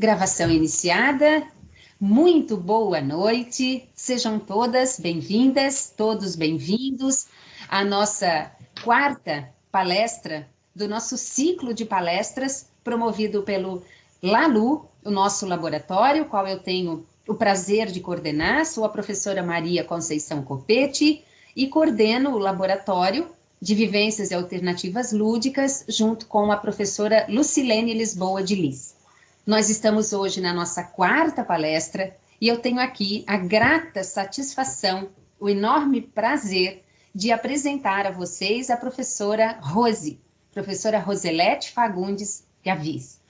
Gravação iniciada. Muito boa noite. Sejam todas bem-vindas, todos bem-vindos à nossa quarta palestra do nosso ciclo de palestras promovido pelo LALU, o nosso laboratório, qual eu tenho o prazer de coordenar. Sou a professora Maria Conceição Copete e coordeno o laboratório de vivências e alternativas lúdicas junto com a professora Lucilene Lisboa de Lis. Nós estamos hoje na nossa quarta palestra e eu tenho aqui a grata satisfação, o enorme prazer de apresentar a vocês a professora Roselete Fagundes de Avis.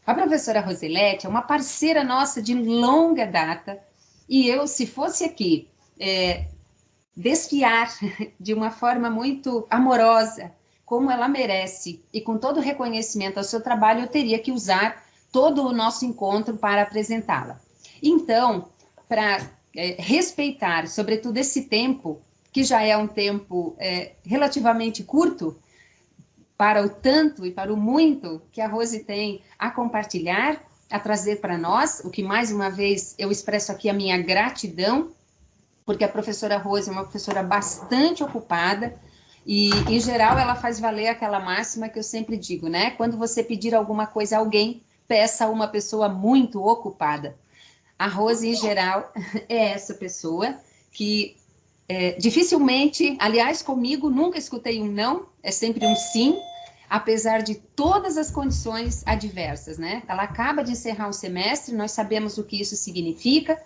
A professora Roselete é uma parceira nossa de longa data e eu, se fosse aqui desfiar de uma forma muito amorosa, como ela merece, e com todo o reconhecimento ao seu trabalho, eu teria que usar todo o nosso encontro para apresentá-la. Então, para respeitar, sobretudo, esse tempo, que já é um tempo relativamente curto, para o tanto e para o muito que a Rose tem a compartilhar, a trazer para nós, o que, mais uma vez, eu expresso aqui a minha gratidão, porque a professora Rose é uma professora bastante ocupada, e, em geral, ela faz valer aquela máxima que eu sempre digo, né? Quando você pedir alguma coisa a alguém, peça a uma pessoa muito ocupada. A Rose, em geral, é essa pessoa que dificilmente, aliás, comigo, nunca escutei um não, é sempre um sim, apesar de todas as condições adversas, né? Ela acaba de encerrar o semestre, nós sabemos o que isso significa,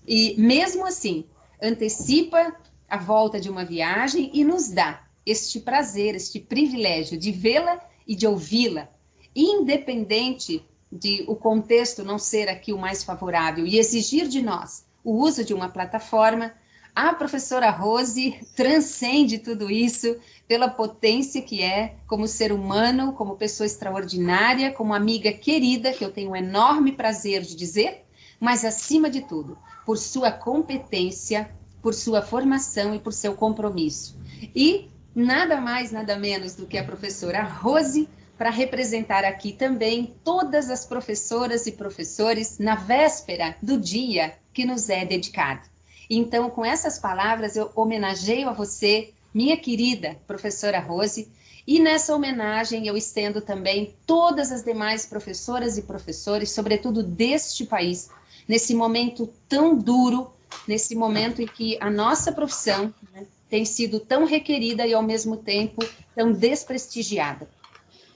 e mesmo assim, antecipa a volta de uma viagem e nos dá este prazer, este privilégio de vê-la e de ouvi-la, independente de o contexto não ser aqui o mais favorável e exigir de nós o uso de uma plataforma. A professora Rose transcende tudo isso pela potência que é como ser humano, como pessoa extraordinária, como amiga querida, que eu tenho um enorme prazer de dizer, mas acima de tudo, por sua competência, por sua formação e por seu compromisso. E nada mais, nada menos do que a professora Rose, para representar aqui também todas as professoras e professores na véspera do dia que nos é dedicado. Então, com essas palavras, eu homenageio a você, minha querida professora Rose, e nessa homenagem eu estendo também todas as demais professoras e professores, sobretudo deste país, nesse momento tão duro, nesse momento em que a nossa profissão, né, tem sido tão requerida e, ao mesmo tempo, tão desprestigiada.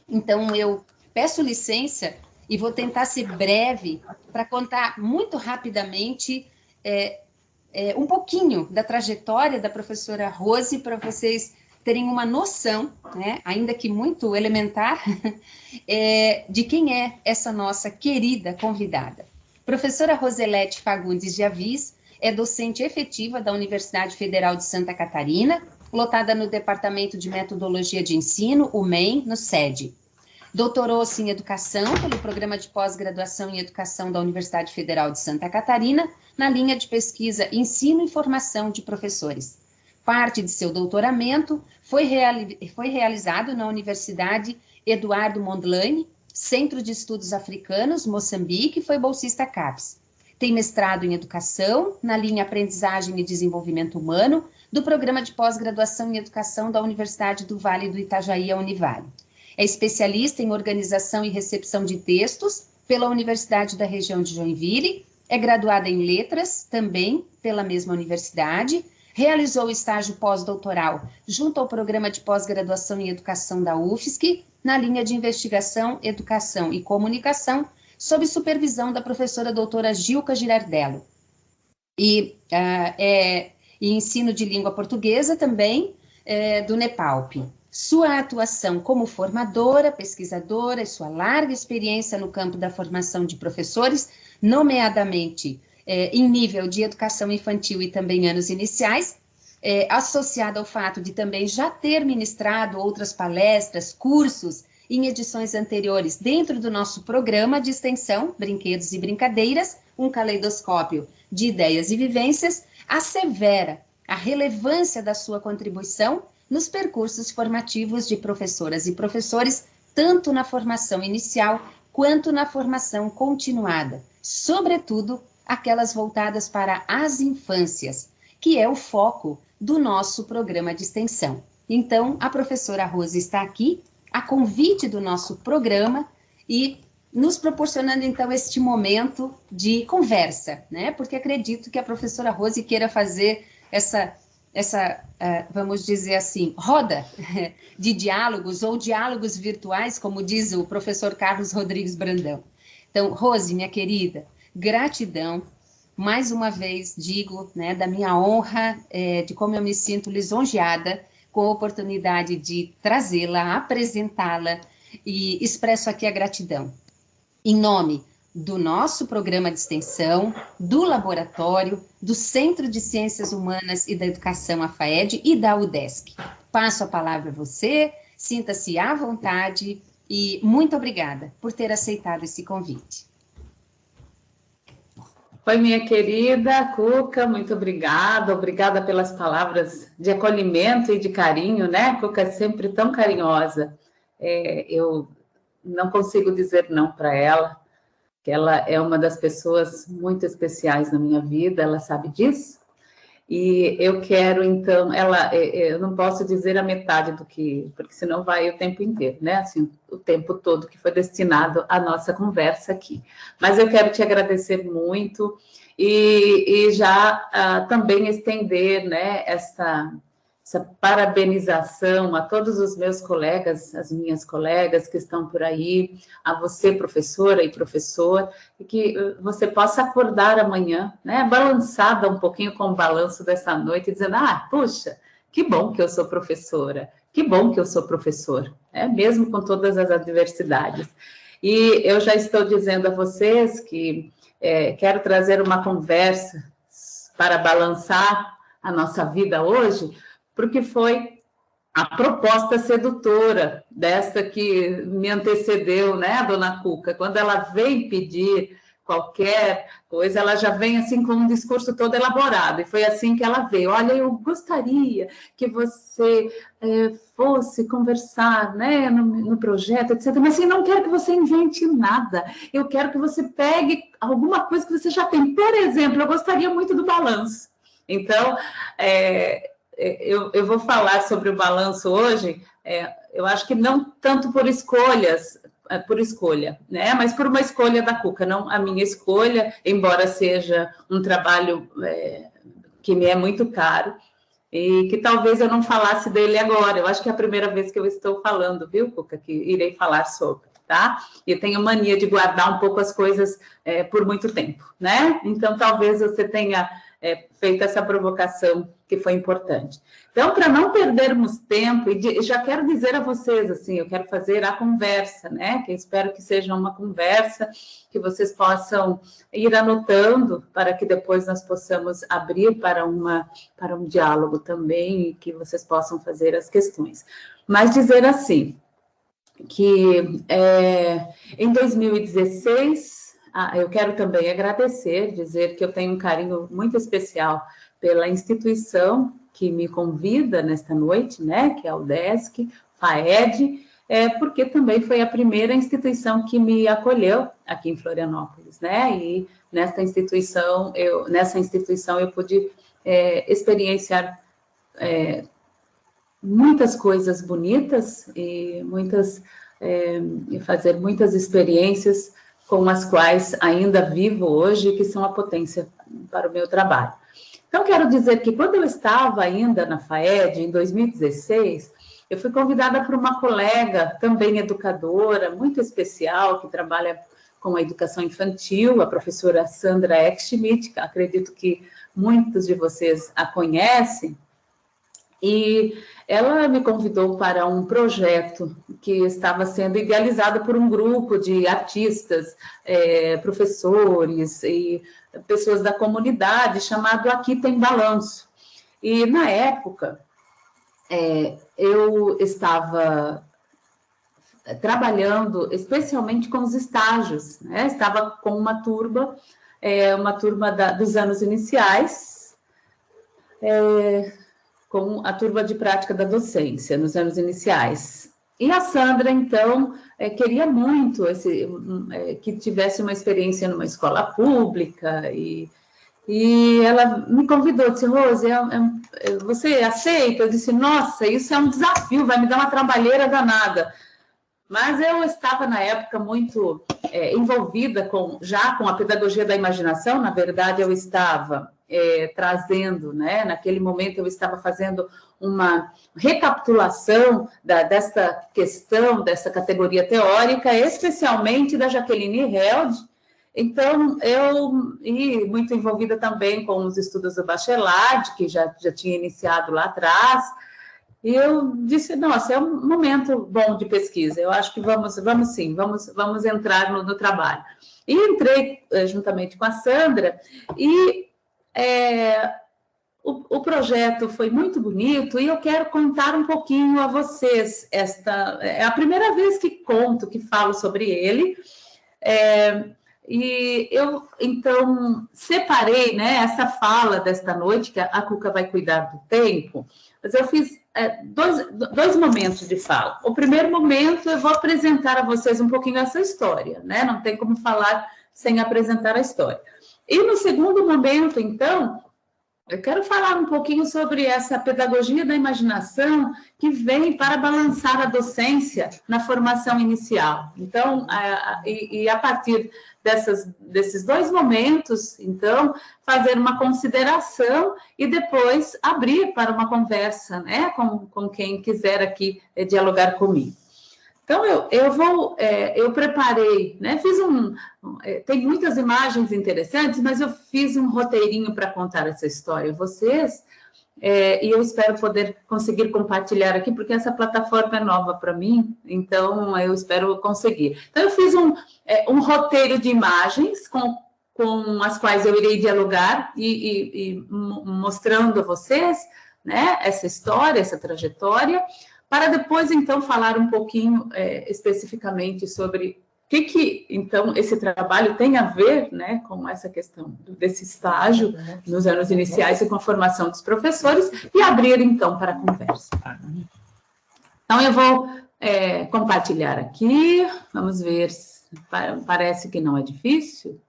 Então, eu peço licença e vou tentar ser breve para contar muito rapidamente um pouquinho da trajetória da professora Rose, para vocês terem uma noção, né, ainda que muito elementar, de quem é essa nossa querida convidada. Professora Roselete Fagundes de Avis é docente efetiva da Universidade Federal de Santa Catarina, lotada no Departamento de Metodologia de Ensino, o MEM, no SED. Doutorou-se em Educação pelo Programa de Pós-Graduação em Educação da Universidade Federal de Santa Catarina, na linha de pesquisa Ensino e Formação de Professores. Parte de seu doutoramento foi realizado na Universidade Eduardo Mondlane, Centro de Estudos Africanos, Moçambique, e foi bolsista CAPES. Tem mestrado em Educação, na linha Aprendizagem e Desenvolvimento Humano, do Programa de Pós-Graduação em Educação da Universidade do Vale do Itajaí, a Univale. É especialista em Organização e Recepção de Textos pela Universidade da Região de Joinville, é graduada em Letras, também pela mesma universidade, realizou estágio pós-doutoral junto ao Programa de Pós-Graduação em Educação da UFSC, na linha de Investigação, Educação e Comunicação, sob supervisão da professora doutora Gilca Girardello. E ensino de língua portuguesa também, do NEPALP. Sua atuação como formadora, pesquisadora e sua larga experiência no campo da formação de professores, nomeadamente em nível de educação infantil e também anos iniciais, associada ao fato de também já ter ministrado outras palestras, cursos em edições anteriores dentro do nosso programa de extensão, Brinquedos e Brincadeiras, um caleidoscópio de ideias e vivências, assevera a relevância da sua contribuição nos percursos formativos de professoras e professores, tanto na formação inicial quanto na formação continuada, sobretudo aquelas voltadas para as infâncias, que é o foco do nosso programa de extensão. Então, a professora Rose está aqui, a convite do nosso programa, e nos proporcionando, então, este momento de conversa, né? Porque acredito que a professora Rose queira fazer essa vamos dizer assim, roda de diálogos ou diálogos virtuais, como diz o professor Carlos Rodrigues Brandão. Então, Rose, minha querida, gratidão. Mais uma vez digo, né, da minha honra, de como eu me sinto lisonjeada com a oportunidade de trazê-la, apresentá-la, e expresso aqui a gratidão. Em nome do nosso programa de extensão, do laboratório, do Centro de Ciências Humanas e da Educação, a FAED, e da UDESC. Passo a palavra a você, sinta-se à vontade e muito obrigada por ter aceitado esse convite. Oi, minha querida Cuca, muito obrigada pelas palavras de acolhimento e de carinho, né? Cuca é sempre tão carinhosa. Eu não consigo dizer não para ela, que ela é uma das pessoas muito especiais na minha vida, ela sabe disso. E eu quero, então, eu não posso dizer a metade do que, porque senão vai o tempo inteiro, né? Assim, o tempo todo que foi destinado à nossa conversa aqui. Mas eu quero te agradecer muito e já também estender, né, essa parabenização a todos os meus colegas, as minhas colegas que estão por aí, a você, professora e professor, e que você possa acordar amanhã, né, balançada um pouquinho com o balanço dessa noite, dizendo, puxa, que bom que eu sou professora, que bom que eu sou professor, mesmo com todas as adversidades. E eu já estou dizendo a vocês que quero trazer uma conversa para balançar a nossa vida hoje, porque foi a proposta sedutora desta que me antecedeu, né, a dona Cuca, quando ela vem pedir qualquer coisa, ela já vem assim com um discurso todo elaborado, e foi assim que ela veio. Olha, eu gostaria que você fosse conversar, né, no projeto, etc., mas assim, não quero que você invente nada, eu quero que você pegue alguma coisa que você já tem. Por exemplo, eu gostaria muito do balanço. Então, eu vou falar sobre o balanço hoje, eu acho que não tanto por escolha, né? Mas por uma escolha da Cuca, não a minha escolha, embora seja um trabalho que me é muito caro, e que talvez eu não falasse dele agora. Eu acho que é a primeira vez que eu estou falando, viu, Cuca, que irei falar sobre, tá? E eu tenho mania de guardar um pouco as coisas por muito tempo, né? Então, talvez você tenha feito essa provocação que foi importante. Então, para não perdermos tempo, e já quero dizer a vocês, assim, eu quero fazer a conversa, né? Que eu espero que seja uma conversa que vocês possam ir anotando para que depois nós possamos abrir para um diálogo também e que vocês possam fazer as questões. Mas dizer assim, que em 2016... eu quero também agradecer, dizer que eu tenho um carinho muito especial pela instituição que me convida nesta noite, né, que é a UDESC, FAED, porque também foi a primeira instituição que me acolheu aqui em Florianópolis, né, e nessa instituição eu pude experienciar muitas coisas bonitas e fazer muitas experiências com as quais ainda vivo hoje, que são a potência para o meu trabalho. Então, quero dizer que quando eu estava ainda na FAED, em 2016, eu fui convidada por uma colega, também educadora, muito especial, que trabalha com a educação infantil, a professora Sandra Eckschmidt, que acredito que muitos de vocês a conhecem, e ela me convidou para um projeto que estava sendo idealizado por um grupo de artistas, professores e pessoas da comunidade, chamado Aqui Tem Balanço. E, na época, eu estava trabalhando especialmente com os estágios, né? Estava com uma turma dos anos iniciais, com a turma de prática da docência, nos anos iniciais. E a Sandra, então, queria muito que tivesse uma experiência numa escola pública, e ela me convidou, disse, Rose, você aceita? Eu disse, nossa, isso é um desafio, vai me dar uma trabalheira danada. Mas eu estava, na época, muito envolvida já com a pedagogia da imaginação. Na verdade, eu estava trazendo, né? Naquele momento, eu estava fazendo uma recapitulação dessa questão, dessa categoria teórica, especialmente da Jaqueline Held. Então, muito envolvida também com os estudos do Bachelard, que já tinha iniciado lá atrás. E eu disse, nossa, é um momento bom de pesquisa, eu acho que vamos entrar no trabalho. E entrei juntamente com a Sandra, e o projeto foi muito bonito, e eu quero contar um pouquinho a vocês. Esta é a primeira vez que falo sobre ele, e eu, então, separei, né, essa fala desta noite, que a Cuca vai cuidar do tempo, mas eu fiz dois momentos de fala. O primeiro momento, eu vou apresentar a vocês um pouquinho essa história, né? Não tem como falar sem apresentar a história. E no segundo momento, então, eu quero falar um pouquinho sobre essa pedagogia da imaginação que vem para balançar a docência na formação inicial. Então, a partir desses dois momentos, então, fazer uma consideração e depois abrir para uma conversa, né, com quem quiser aqui dialogar comigo. Então, eu preparei, né, tem muitas imagens interessantes, mas eu fiz um roteirinho para contar essa história a vocês, e eu espero poder conseguir compartilhar aqui, porque essa plataforma é nova para mim, então eu espero conseguir. Então, eu fiz um roteiro de imagens com as quais eu irei dialogar e mostrando a vocês, né, essa história, essa trajetória, para depois, então, falar um pouquinho especificamente sobre o que, então, esse trabalho tem a ver, né, com essa questão desse estágio nos anos iniciais e com a formação dos professores, e abrir, então, para a conversa. Então, eu vou compartilhar aqui, vamos ver, parece que não é difícil.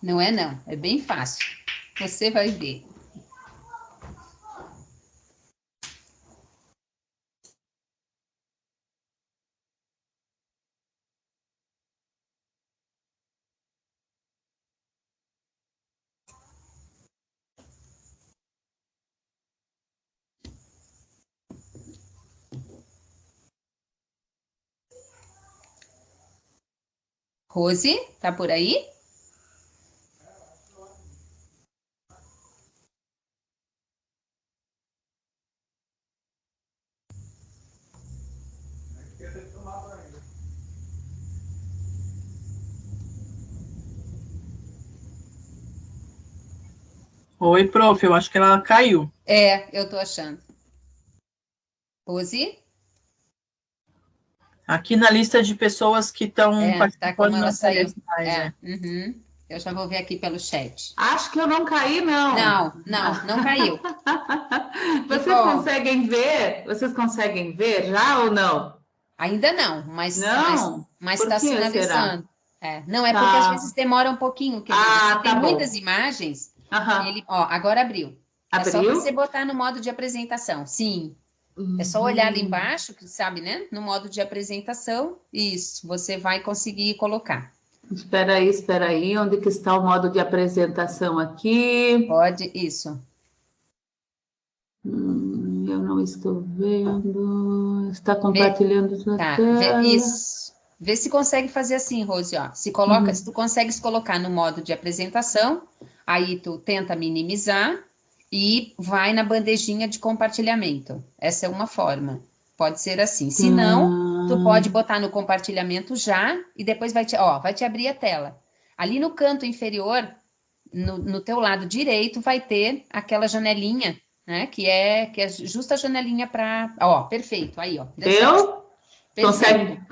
Não, é bem fácil, você vai ver. Rose, tá por aí? Oi, prof, eu acho que ela caiu. Eu tô achando. Rose? Aqui na lista de pessoas que estão participando, tá como ela não saiu. aparece mais. Uhum. Eu já vou ver aqui pelo chat. Acho que eu não caí, não. Não caiu. Vocês conseguem ver? Vocês conseguem ver já ou não? Ainda não, mas está sinalizando. Não, porque às vezes demora um pouquinho. Tem muitas imagens. Agora abriu. É só você botar no modo de apresentação. Sim. É só olhar ali embaixo, que sabe, né? No modo de apresentação. Isso, você vai conseguir colocar. Espera aí. Onde que está o modo de apresentação aqui? Pode, isso. Eu não estou vendo. Está compartilhando sua tela. Isso. Vê se consegue fazer assim, Rose, ó. Se tu consegue se colocar no modo de apresentação, aí tu tenta minimizar e vai na bandejinha de compartilhamento. Essa é uma forma. Pode ser assim. Se não, tu pode botar no compartilhamento já e depois vai te abrir a tela. Ali no canto inferior, no teu lado direito, vai ter aquela janelinha, né? Que é justa a janelinha para... perfeito. Aí, ó. Deu?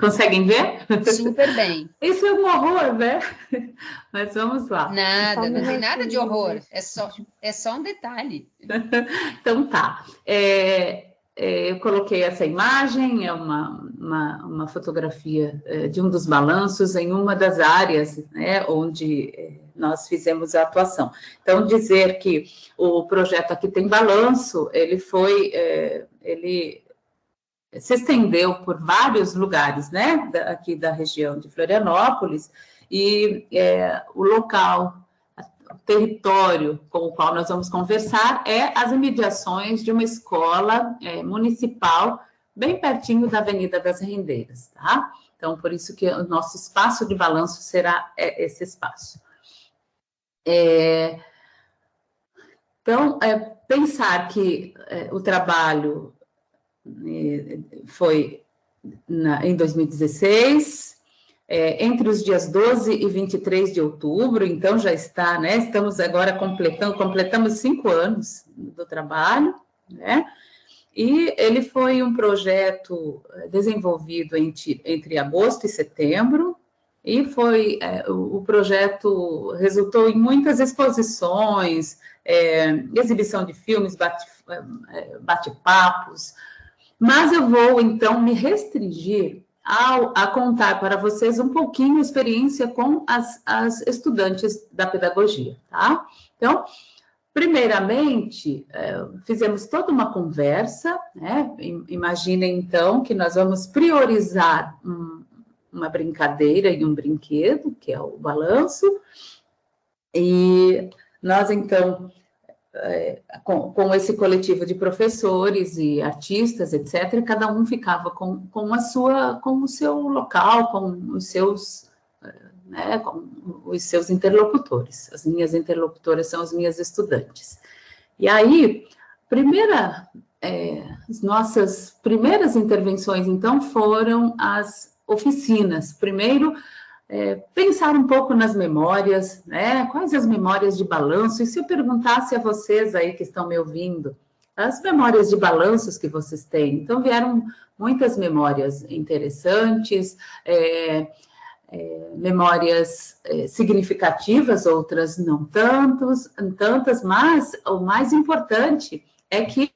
Conseguem ver? Super bem. Isso é um horror, né? Mas vamos lá. Não tem nada de horror. É só um detalhe. Então tá. eu coloquei essa imagem, é uma fotografia de um dos balanços em uma das áreas, né, onde nós fizemos a atuação. Então, dizer que o projeto Aqui Tem Balanço, ele se estendeu por vários lugares, né, aqui da região de Florianópolis, e o local, o território com o qual nós vamos conversar é as imediações de uma escola municipal, bem pertinho da Avenida das Rendeiras, tá? Então, por isso que o nosso espaço de balanço será esse espaço. Então, pensar que o trabalho foi em 2016, entre os dias 12 e 23 de outubro, então já está, né? Estamos agora completamos 5 anos do trabalho, né? E ele foi um projeto desenvolvido entre agosto e setembro, e o projeto resultou em muitas exposições, exibição de filmes, bate-papos, mas eu vou, então, me restringir a contar para vocês um pouquinho a experiência com as estudantes da pedagogia, tá? Então, primeiramente, fizemos toda uma conversa, né? Imaginem, então, que nós vamos priorizar uma brincadeira e um brinquedo, que é o balanço, e nós, então, com esse coletivo de professores e artistas, etc., cada um ficava com o seu local, com os seus interlocutores. As minhas interlocutoras são as minhas estudantes. E aí, as nossas primeiras intervenções, então, foram as oficinas. Primeiro, pensar um pouco nas memórias, né? Quais as memórias de balanço? E se eu perguntasse a vocês aí que estão me ouvindo, as memórias de balanços que vocês têm? Então, vieram muitas memórias interessantes, memórias significativas, outras não tantas, mas o mais importante é que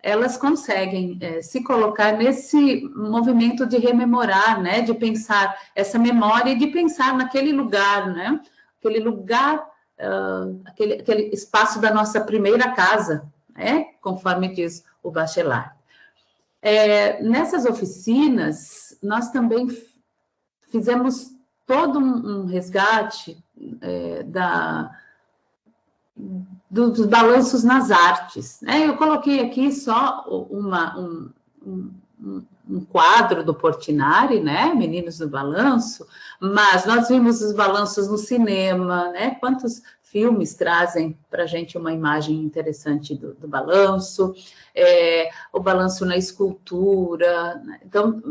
elas conseguem se colocar nesse movimento de rememorar, né, de pensar essa memória e de pensar naquele lugar, né, aquele lugar, aquele espaço da nossa primeira casa, né, conforme diz o Bachelard. Nessas oficinas, nós também fizemos todo um resgate dos balanços nas artes, né? Eu coloquei aqui só um quadro do Portinari, né? Meninos do Balanço, mas nós vimos os balanços no cinema, né? Quantos filmes trazem para a gente uma imagem interessante do balanço, o balanço na escultura, né? Então,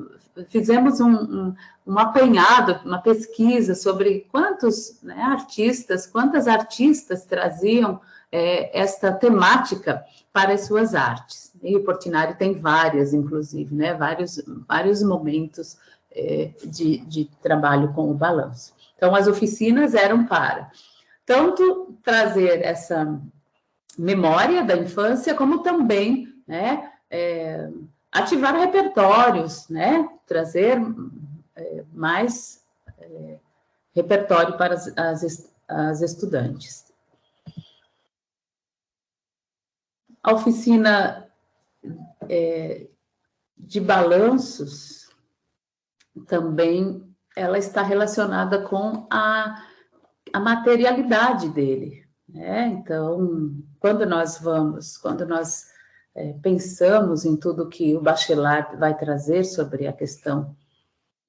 fizemos um apanhado, uma pesquisa sobre quantas artistas traziam esta temática para as suas artes. E o Portinari tem várias, inclusive, né? Vários momentos de trabalho com o balanço. Então, as oficinas eram para tanto trazer essa memória da infância, como também, né, ativar repertórios, né, trazer mais repertório para as estudantes. A oficina de balanços também, ela está relacionada com a materialidade dele, né? Então, quando nós pensamos em tudo que o Bachelard vai trazer sobre a questão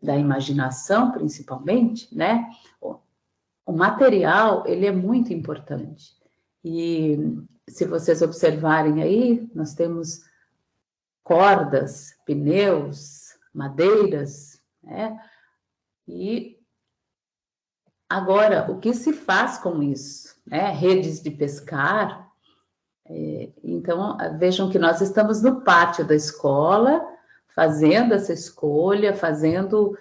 da imaginação, principalmente, né? O material, ele é muito importante. E se vocês observarem aí, nós temos cordas, pneus, madeiras, né? E agora, o que se faz com isso? Né? Redes de pescar. Então, vejam que nós estamos no pátio da escola, fazendo essa escolha, fazendo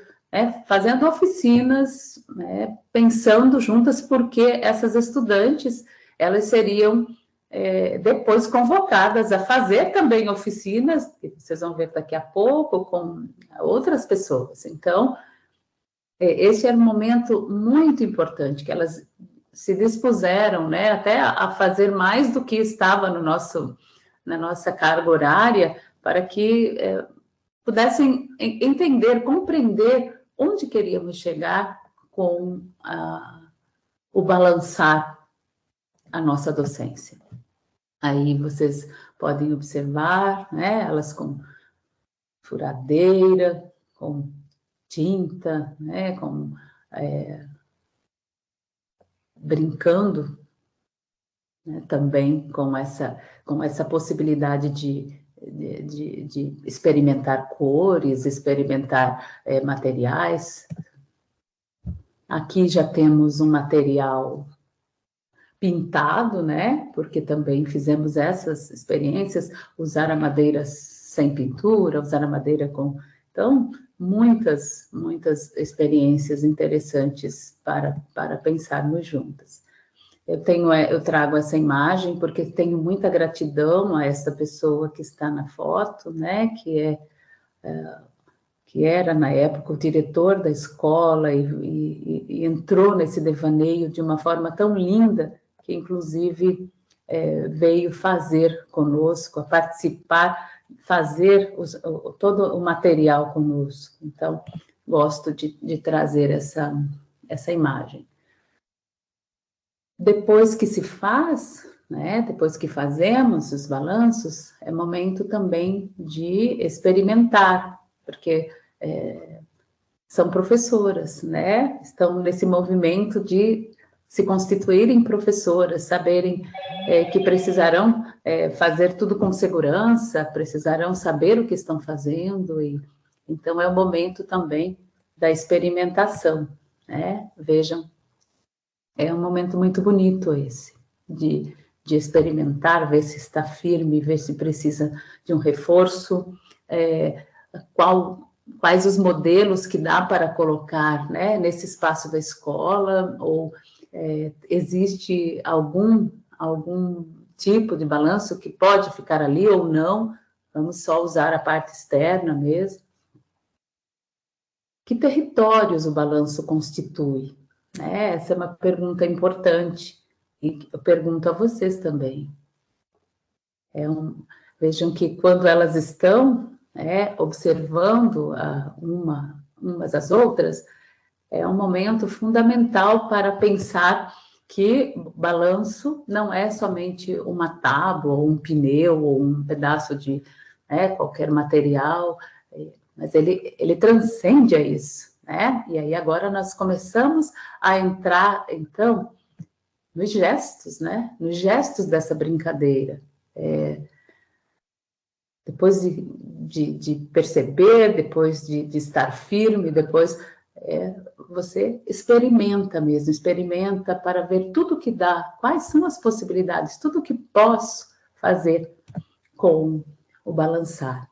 oficinas, né? Pensando juntas, porque essas estudantes, elas seriam depois convocadas a fazer também oficinas, que vocês vão ver daqui a pouco, com outras pessoas. Então, esse era um momento muito importante, que elas se dispuseram, né, até a fazer mais do que estava na nossa carga horária, para que pudessem entender, compreender onde queríamos chegar com o balançar a nossa docência. Aí vocês podem observar, né, elas com furadeira, com tinta, né, brincando, né, também com essa possibilidade de experimentar cores, experimentar materiais. Aqui já temos um material pintado, né? Porque também fizemos essas experiências, usar a madeira sem pintura, usar a madeira com... Então, muitas experiências interessantes para pensarmos juntas. Eu trago essa imagem porque tenho muita gratidão a essa pessoa que está na foto, né? Que era, na época, o diretor da escola e entrou nesse devaneio de uma forma tão linda, que, inclusive, veio fazer conosco, a participar, fazer todo o material conosco. Então, gosto de trazer essa imagem. Depois que se faz, né, depois que fazemos os balanços, é momento também de experimentar, porque são professoras, né, estão nesse movimento de se constituírem professoras, saberem que precisarão fazer tudo com segurança, precisarão saber o que estão fazendo, então é o momento também da experimentação, né, vejam. É um momento muito bonito esse, de experimentar, ver se está firme, ver se precisa de um reforço, quais os modelos que dá para colocar, né, nesse espaço da escola, ou existe algum tipo de balanço que pode ficar ali ou não, vamos só usar a parte externa mesmo. Que territórios o balanço constitui? Essa é uma pergunta importante, e eu pergunto a vocês também. Vejam que quando elas estão observando umas às outras, é um momento fundamental para pensar que balanço não é somente uma tábua, ou um pneu, ou um pedaço de qualquer material, mas ele transcende a isso. Né? E aí agora nós começamos a entrar, então, nos gestos, né? Nos gestos dessa brincadeira. Depois de perceber, depois de estar firme, depois você experimenta mesmo, experimenta para ver tudo que dá, quais são as possibilidades, tudo que posso fazer com o balançar.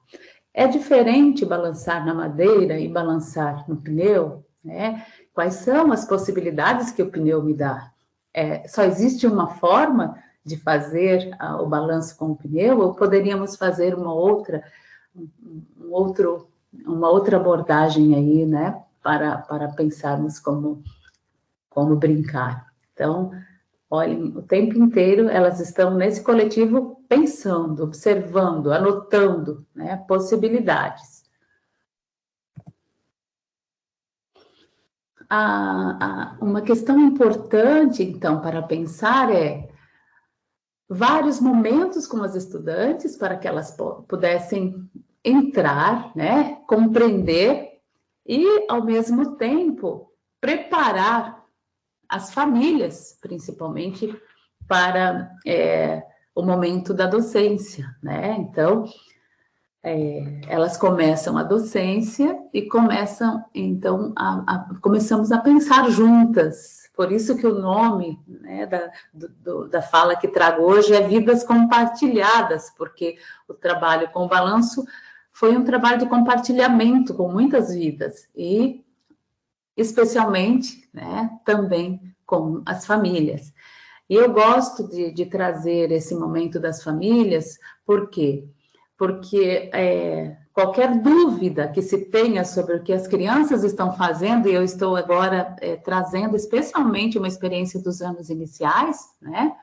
É diferente balançar na madeira e balançar no pneu, né? Quais são as possibilidades que o pneu me dá? Só existe uma forma de fazer o balanço com o pneu, ou poderíamos fazer uma outra abordagem aí, né? Para pensarmos como brincar. Então, olhem, o tempo inteiro elas estão nesse coletivo pensando, observando, anotando, né, possibilidades. Uma questão importante, então, para pensar vários momentos com as estudantes para que elas pudessem entrar, né, compreender e, ao mesmo tempo, preparar as famílias, principalmente, para o momento da docência, né? Então, elas começam a docência e começam, então, começamos a pensar juntas. Por isso que o nome, né, da fala que trago hoje é Vidas Compartilhadas, porque o trabalho com o balanço foi um trabalho de compartilhamento com muitas vidas, e especialmente, né, também com as famílias. E eu gosto de trazer esse momento das famílias, por quê? Porque qualquer dúvida que se tenha sobre o que as crianças estão fazendo, e eu estou agora trazendo especialmente uma experiência dos anos iniciais, né?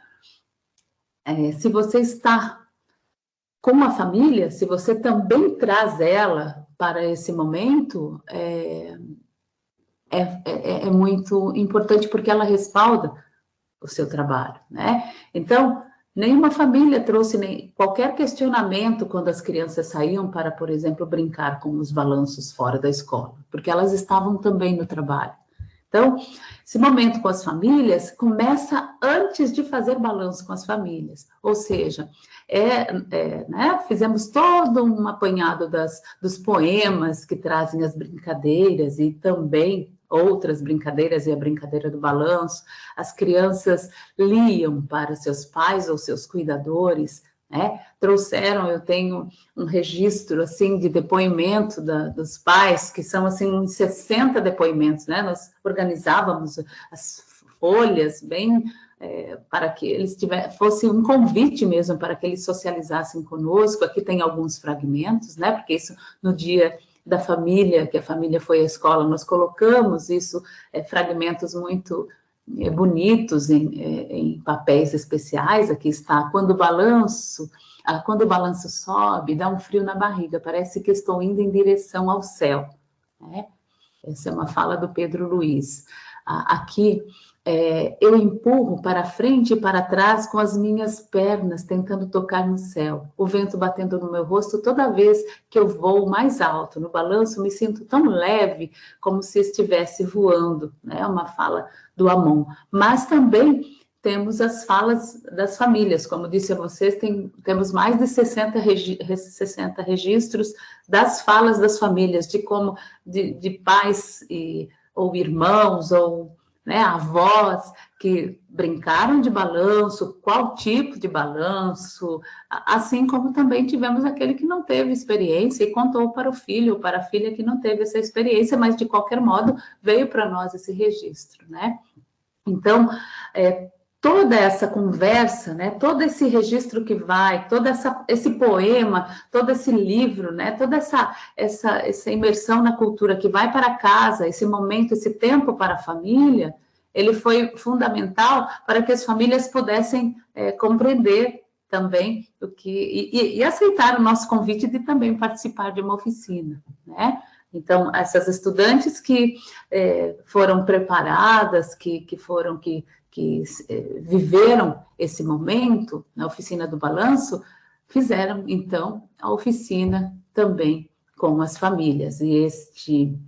Se você está com uma família, se você também traz ela para esse momento, é muito importante, porque ela respalda o seu trabalho, né? Então, nenhuma família trouxe qualquer questionamento quando as crianças saíam para, por exemplo, brincar com os balanços fora da escola, porque elas estavam também no trabalho. Então, esse momento com as famílias começa antes de fazer balanço com as famílias, ou seja, né, fizemos todo um apanhado dos poemas que trazem as brincadeiras e também outras brincadeiras e a brincadeira do balanço. As crianças liam para seus pais ou seus cuidadores, né? Trouxeram, eu tenho um registro, assim, de depoimento dos pais, que são, assim, uns 60 depoimentos, né? Nós organizávamos as folhas bem para que eles fosse um convite mesmo para que eles socializassem conosco. Aqui tem alguns fragmentos, né? Porque isso, no dia da família, que a família foi à escola, nós colocamos isso, fragmentos muito bonitos em papéis especiais. Aqui está: quando o balanço sobe, dá um frio na barriga, parece que estou indo em direção ao céu, né? Essa é uma fala do Pedro Luiz. Aqui, eu empurro para frente e para trás com as minhas pernas, tentando tocar no céu, o vento batendo no meu rosto toda vez que eu vou mais alto. No balanço, me sinto tão leve, como se estivesse voando, né? Uma fala do Amon. Mas também temos as falas das famílias. Como disse a vocês, temos mais de 60 registros das falas das famílias, de pais ou irmãos, ou, né, avós, que brincaram de balanço, qual tipo de balanço, assim como também tivemos aquele que não teve experiência e contou para o filho ou para a filha que não teve essa experiência, mas de qualquer modo veio para nós esse registro, né? Então, toda essa conversa, né, todo esse registro que vai, todo esse poema, todo esse livro, né, toda essa imersão na cultura que vai para casa, esse momento, esse tempo para a família, ele foi fundamental para que as famílias pudessem compreender também e aceitar o nosso convite de também participar de uma oficina, né? Então, essas estudantes que foram preparadas, que viveram esse momento na oficina do balanço, fizeram, então, a oficina também com as famílias. E este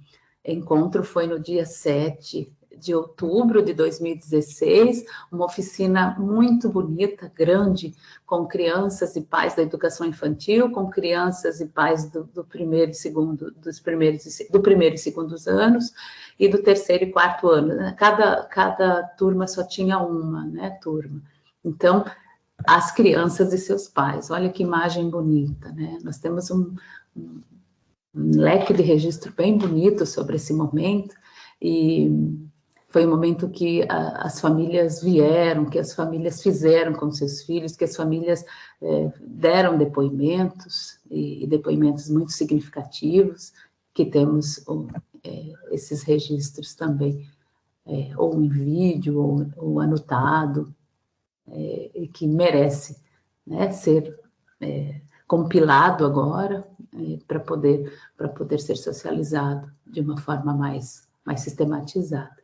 encontro foi no dia 7 de outubro de 2016, uma oficina muito bonita, grande, com crianças e pais da educação infantil, com crianças e pais do primeiro e segundo anos, e do terceiro e quarto ano. Cada turma só tinha uma, né, turma. Então, as crianças e seus pais, olha que imagem bonita, né? Nós temos um leque de registro bem bonito sobre esse momento, e foi um momento que as famílias vieram, que as famílias fizeram com seus filhos, que as famílias deram depoimentos, e depoimentos muito significativos, que temos esses registros também, ou em vídeo, ou anotado, e que merece, né, ser compilado agora, para poder ser socializado de uma forma mais sistematizada.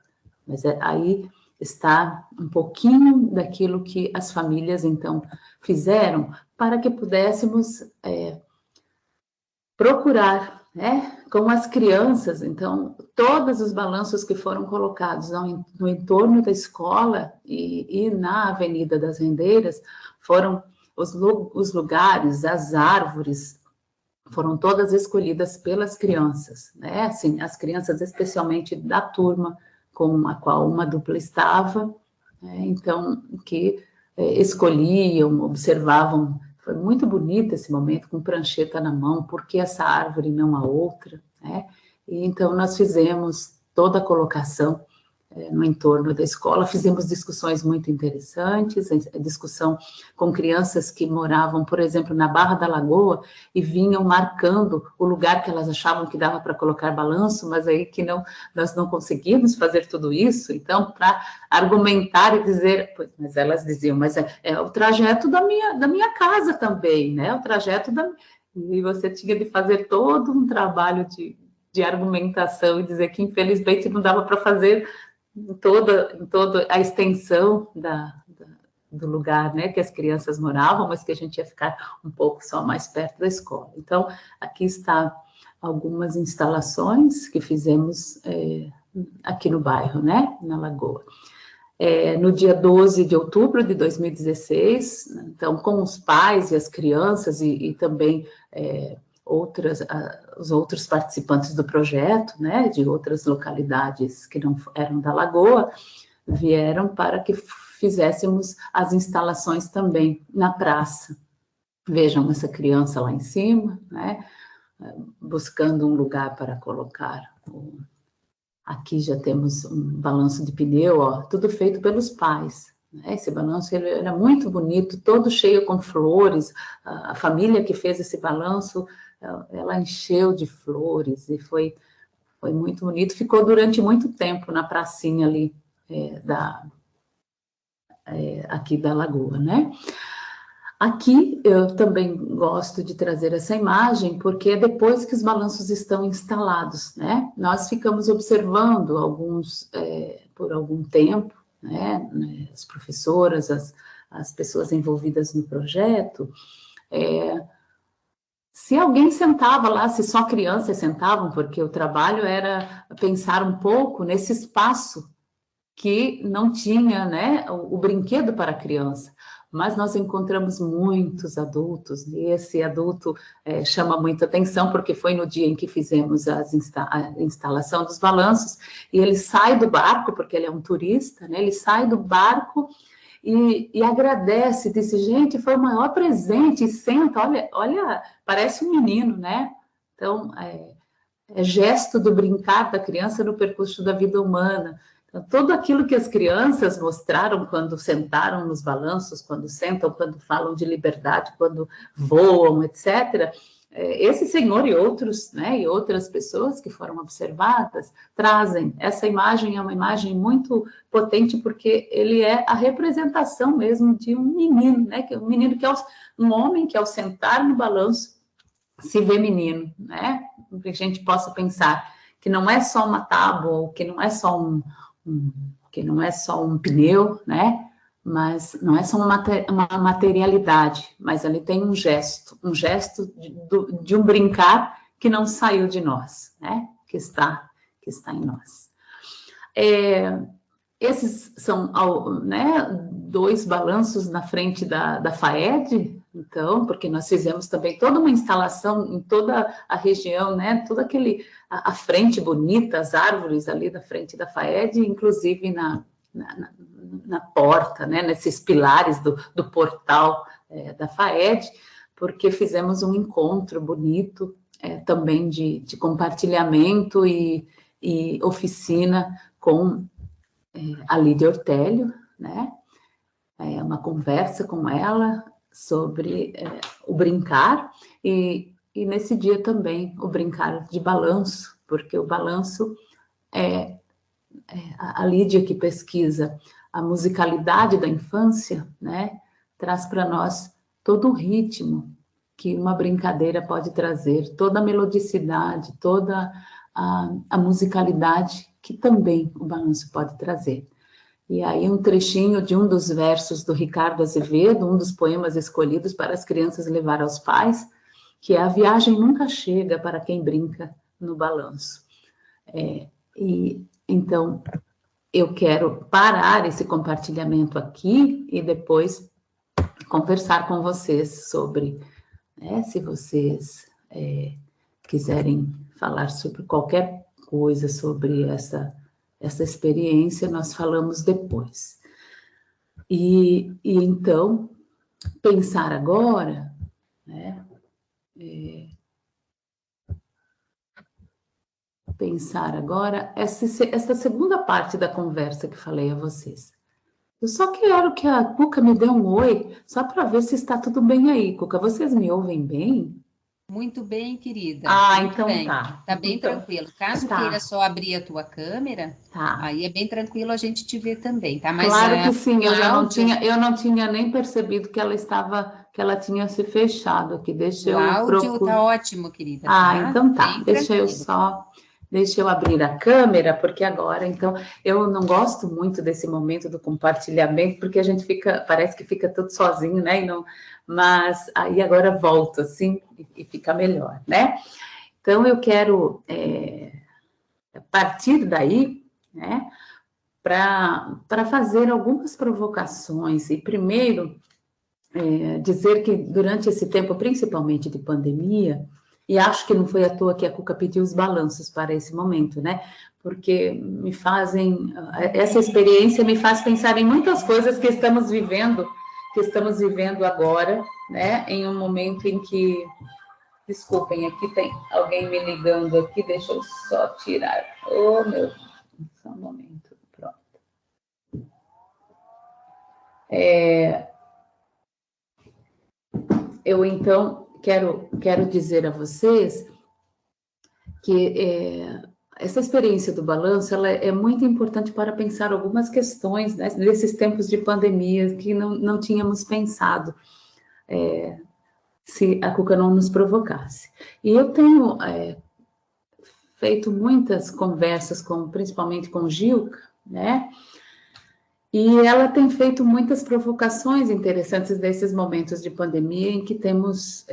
Mas aí está um pouquinho daquilo que as famílias, então, fizeram para que pudéssemos procurar, né, com as crianças. Então, todos os balanços que foram colocados no entorno da escola e na Avenida das Rendeiras foram os lugares, as árvores, foram todas escolhidas pelas crianças, né? Assim, as crianças especialmente da turma com a qual uma dupla estava, né? Então, que escolhiam, observavam. Foi muito bonito esse momento, com prancheta na mão, por que essa árvore e não a outra, né? E então nós fizemos toda a colocação no entorno da escola. Fizemos discussões muito interessantes, a discussão com crianças que moravam, por exemplo, na Barra da Lagoa, e vinham marcando o lugar que elas achavam que dava para colocar balanço, mas aí que não, nós não conseguimos fazer tudo isso. Então, para argumentar e dizer, pois, mas elas diziam, mas é o trajeto da minha casa também, né? O trajeto da... E você tinha de fazer todo um trabalho de argumentação e dizer que, infelizmente, não dava para fazer em toda a extensão do lugar, né, que as crianças moravam, mas que a gente ia ficar um pouco só mais perto da escola. Então, aqui está algumas instalações que fizemos aqui no bairro, né, na Lagoa. No dia 12 de outubro de 2016, então, com os pais e as crianças e também os outros participantes do projeto, né, de outras localidades que não eram da Lagoa, vieram para que fizéssemos as instalações também na praça. Vejam essa criança lá em cima, né, buscando um lugar para colocar. Aqui já temos um balanço de pneu, ó, tudo feito pelos pais. Esse balanço ele era muito bonito, todo cheio com flores. A família que fez esse balanço, ela encheu de flores e foi muito bonito. Ficou durante muito tempo na pracinha ali aqui da Lagoa, né? Aqui eu também gosto de trazer essa imagem, porque é depois que os balanços estão instalados, né? Nós ficamos observando alguns por algum tempo, né? As professoras, as pessoas envolvidas no projeto, se alguém sentava lá, se só crianças sentavam, porque o trabalho era pensar um pouco nesse espaço que não tinha, né, o brinquedo para a criança. Mas nós encontramos muitos adultos, e esse adulto chama muita atenção, porque foi no dia em que fizemos a instalação dos balanços, e ele sai do barco, porque ele é um turista, né, ele sai do barco e agradece, disse, gente, foi o maior presente, e senta, olha, parece um menino, né? Então, é gesto do brincar da criança no percurso da vida humana. Então, tudo aquilo que as crianças mostraram quando sentaram nos balanços, quando sentam, quando falam de liberdade, quando voam, etc., esse senhor e outros, né, e outras pessoas que foram observadas, trazem. Essa imagem é uma imagem muito potente, porque ele é a representação mesmo de um menino, né, um menino que um homem que ao sentar no balanço se vê menino, né, para que a gente possa pensar que não é só uma tábua, ou que não é só um pneu, né? Mas não é só uma materialidade, mas ali tem um gesto de um brincar que não saiu de nós, né? Que está em nós. Esses são, né, 2 balanços na frente da FAED, então, porque nós fizemos também toda uma instalação em toda a região, né, toda a frente bonita, as árvores ali da frente da FAED, inclusive na porta, né, nesses pilares do portal da FAED, porque fizemos um encontro bonito também de compartilhamento e oficina com a Lídia Ortélio, né? Uma conversa com ela sobre o brincar e nesse dia também o brincar de balanço, porque o balanço a Lídia que pesquisa a musicalidade da infância, né? Traz para nós todo o ritmo que uma brincadeira pode trazer, toda a melodicidade, toda a musicalidade que também o balanço pode trazer. E aí um trechinho de um dos versos do Ricardo Azevedo, um dos poemas escolhidos para as crianças levar aos pais, que é: a viagem nunca chega para quem brinca no balanço. E então eu quero parar esse compartilhamento aqui e depois conversar com vocês sobre, né, se vocês quiserem falar sobre qualquer coisa sobre essa experiência, nós falamos depois. E então, pensar agora, né, pensar agora essa segunda parte da conversa que falei a vocês. Eu só quero que a Cuca me dê um oi, só para ver se está tudo bem aí. Cuca, vocês me ouvem bem? Muito bem, querida. Ah, Muito então bem. tá. Tá bem Então, tranquilo. Caso queira tá, só abrir a tua câmera, tá. aí é bem tranquilo a gente te ver também, tá? Mas Claro que sim, o áudio, eu não tinha nem percebido que ela tinha se fechado aqui. Deixa o eu áudio procurar. tá ótimo, querida, Ah, tá? então tá. Bem tranquilo. Deixa eu abrir a câmera, porque agora, então, eu não gosto muito desse momento do compartilhamento, porque a gente fica, parece que fica tudo sozinho, né? E não, mas aí agora volto assim e fica melhor, né? Então eu quero partir daí, né? Para fazer algumas provocações e primeiro dizer que durante esse tempo, principalmente de pandemia, e acho que não foi à toa que a Cuca pediu os balanços para esse momento, né? Porque essa experiência me faz pensar em muitas coisas que estamos vivendo agora, né? Em um momento em que, desculpem, aqui tem alguém me ligando aqui, deixa eu só tirar. Oh, meu Deus, só um momento, pronto. Eu então quero dizer a vocês que essa experiência do balanço ela é muito importante para pensar algumas questões, né, nesses tempos de pandemia que não tínhamos pensado se a Cuca não nos provocasse. E eu tenho feito muitas conversas principalmente com Gilca, né? E ela tem feito muitas provocações interessantes nesses momentos de pandemia em que temos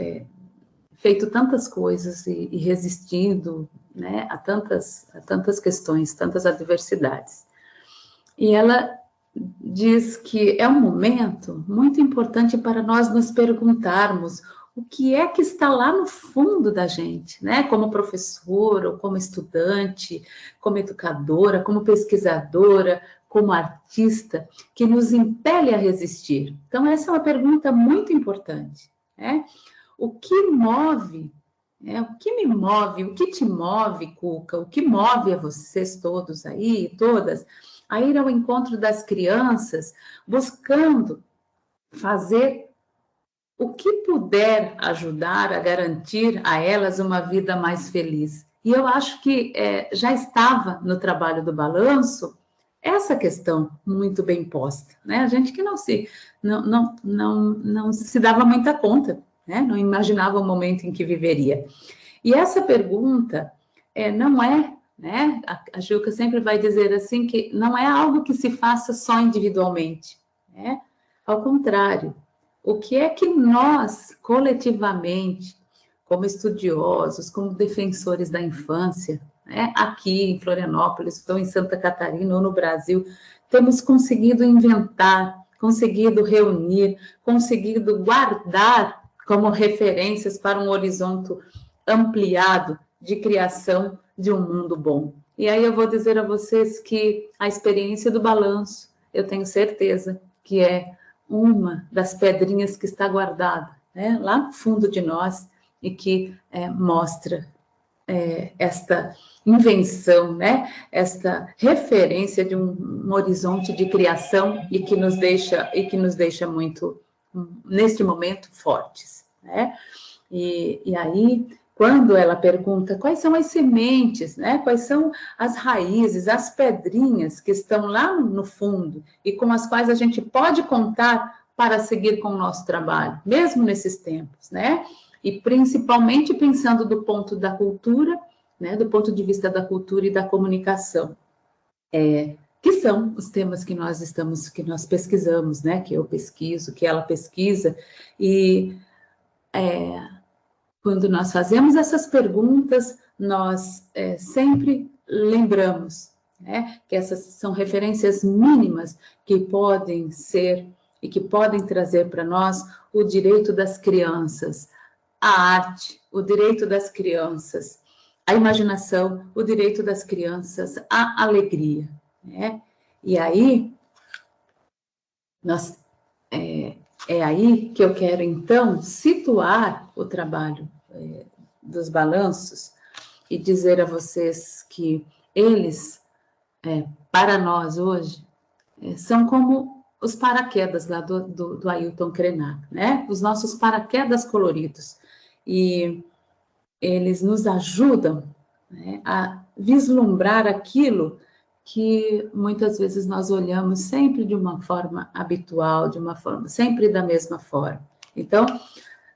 feito tantas coisas e resistido, né, a tantas questões, tantas adversidades. E ela diz que é um momento muito importante para nós nos perguntarmos o que é que está lá no fundo da gente, né? Como professora, ou como estudante, como educadora, como pesquisadora, como artista, que nos impele a resistir. Então, essa é uma pergunta muito importante, né? O que move, o que me move, o que te move, Cuca, o que move a vocês todos aí, todas, a ir ao encontro das crianças, buscando fazer o que puder ajudar a garantir a elas uma vida mais feliz. E eu acho que já estava no trabalho do balanço essa questão muito bem posta, né? A gente que não se dava muita conta, né? Não imaginava o momento em que viveria. E essa pergunta não é, né? A Juca sempre vai dizer assim que não é algo que se faça só individualmente, né? Ao contrário, o que é que nós, coletivamente, como estudiosos, como defensores da infância, né, aqui em Florianópolis, ou em Santa Catarina, ou no Brasil, temos conseguido inventar, conseguido reunir, conseguido guardar como referências para um horizonte ampliado de criação de um mundo bom. E aí eu vou dizer a vocês que a experiência do balanço, eu tenho certeza que é uma das pedrinhas que está guardada, né, lá no fundo de nós e que mostra esta invenção, né, esta referência de um horizonte de criação e que nos deixa muito, neste momento, fortes, né? E aí, quando ela pergunta quais são as sementes, né? Quais são as raízes, as pedrinhas que estão lá no fundo e com as quais a gente pode contar para seguir com o nosso trabalho, mesmo nesses tempos, né? E principalmente pensando do ponto da cultura, né? Do ponto de vista da cultura e da comunicação, que são os temas que nós pesquisamos, né? Que eu pesquiso, que ela pesquisa, e quando nós fazemos essas perguntas, nós sempre lembramos, né, que essas são referências mínimas que podem ser e que podem trazer para nós o direito das crianças, a arte, o direito das crianças, a imaginação, o direito das crianças, a alegria, né? E aí, nós é aí que eu quero, então, situar o trabalho dos balanços e dizer a vocês que eles, para nós hoje, são como os paraquedas lá do Ailton Krenak, né? Os nossos paraquedas coloridos. E eles nos ajudam, né, a vislumbrar aquilo que muitas vezes nós olhamos sempre de uma forma habitual, de uma forma, sempre da mesma forma. Então,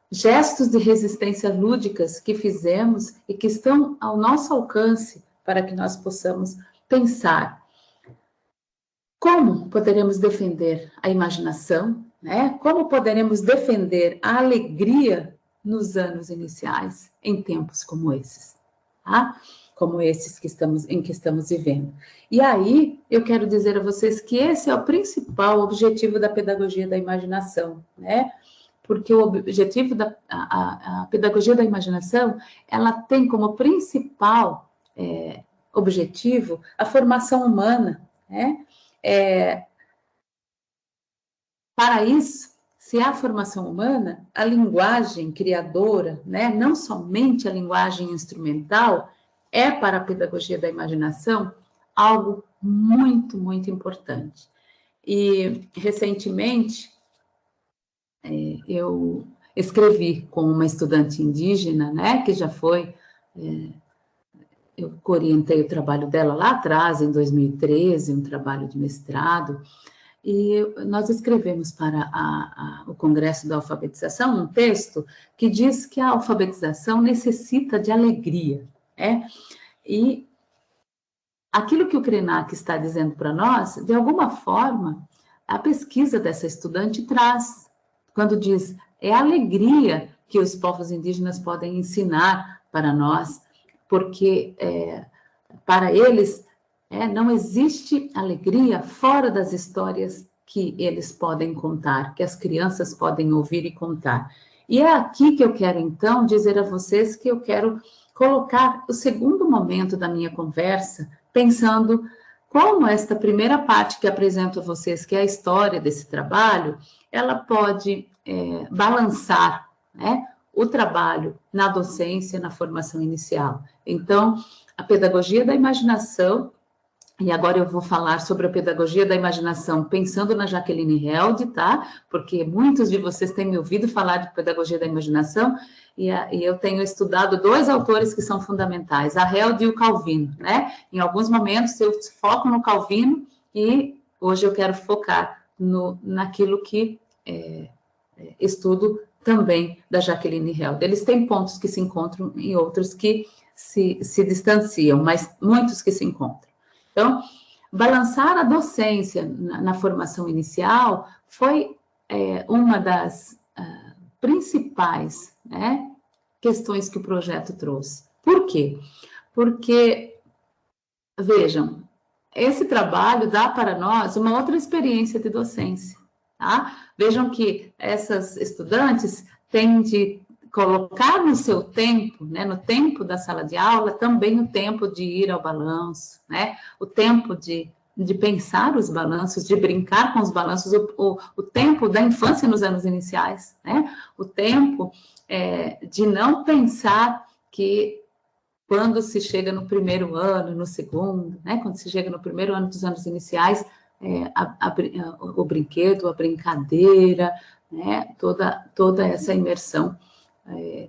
gestos de resistência lúdicas que fizemos e que estão ao nosso alcance para que nós possamos pensar como poderemos defender a imaginação, né? Como poderemos defender a alegria nos anos iniciais, em tempos como esses, tá? Como esses em que estamos vivendo. E aí, eu quero dizer a vocês que esse é o principal objetivo da pedagogia da imaginação, né? Porque o objetivo a pedagogia da imaginação, ela tem como principal objetivo a formação humana, né? Para isso, se há formação humana, a linguagem criadora, né, não somente a linguagem instrumental, é para a pedagogia da imaginação algo muito, muito importante. E, recentemente, eu escrevi com uma estudante indígena, né, que já foi... eu orientei o trabalho dela lá atrás, em 2013, um trabalho de mestrado, e nós escrevemos para o Congresso da Alfabetização um texto que diz que a alfabetização necessita de alegria, né? E aquilo que o Krenak está dizendo para nós, de alguma forma, a pesquisa dessa estudante traz, quando diz, é a alegria que os povos indígenas podem ensinar para nós, porque para eles não existe alegria fora das histórias que eles podem contar, que as crianças podem ouvir e contar. E é aqui que eu quero, então, dizer a vocês que eu quero colocar o segundo momento da minha conversa, pensando como esta primeira parte que apresento a vocês, que é a história desse trabalho, ela pode balançar, né, o trabalho na docência, na formação inicial. Então, a pedagogia da imaginação, e agora eu vou falar sobre a pedagogia da imaginação pensando na Jacqueline Held, tá? Porque muitos de vocês têm me ouvido falar de pedagogia da imaginação, e eu tenho estudado dois autores que são fundamentais, a Held e o Calvino, né? Em alguns momentos eu foco no Calvino, e hoje eu quero focar naquilo que estudo também da Jacqueline Held. Eles têm pontos que se encontram e outros que se distanciam, mas muitos que se encontram. Então, balançar a docência na formação inicial foi uma das principais, né, questões que o projeto trouxe. Por quê? Porque, vejam, esse trabalho dá para nós uma outra experiência de docência, tá? Vejam que essas estudantes têm de colocar no seu tempo, né, no tempo da sala de aula, também o tempo de ir ao balanço, né, o tempo de pensar os balanços, de brincar com os balanços, o tempo da infância nos anos iniciais, né, o tempo de não pensar que quando se chega no primeiro ano, no segundo, né, quando se chega no primeiro ano dos anos iniciais, o brinquedo, a brincadeira, né, toda essa imersão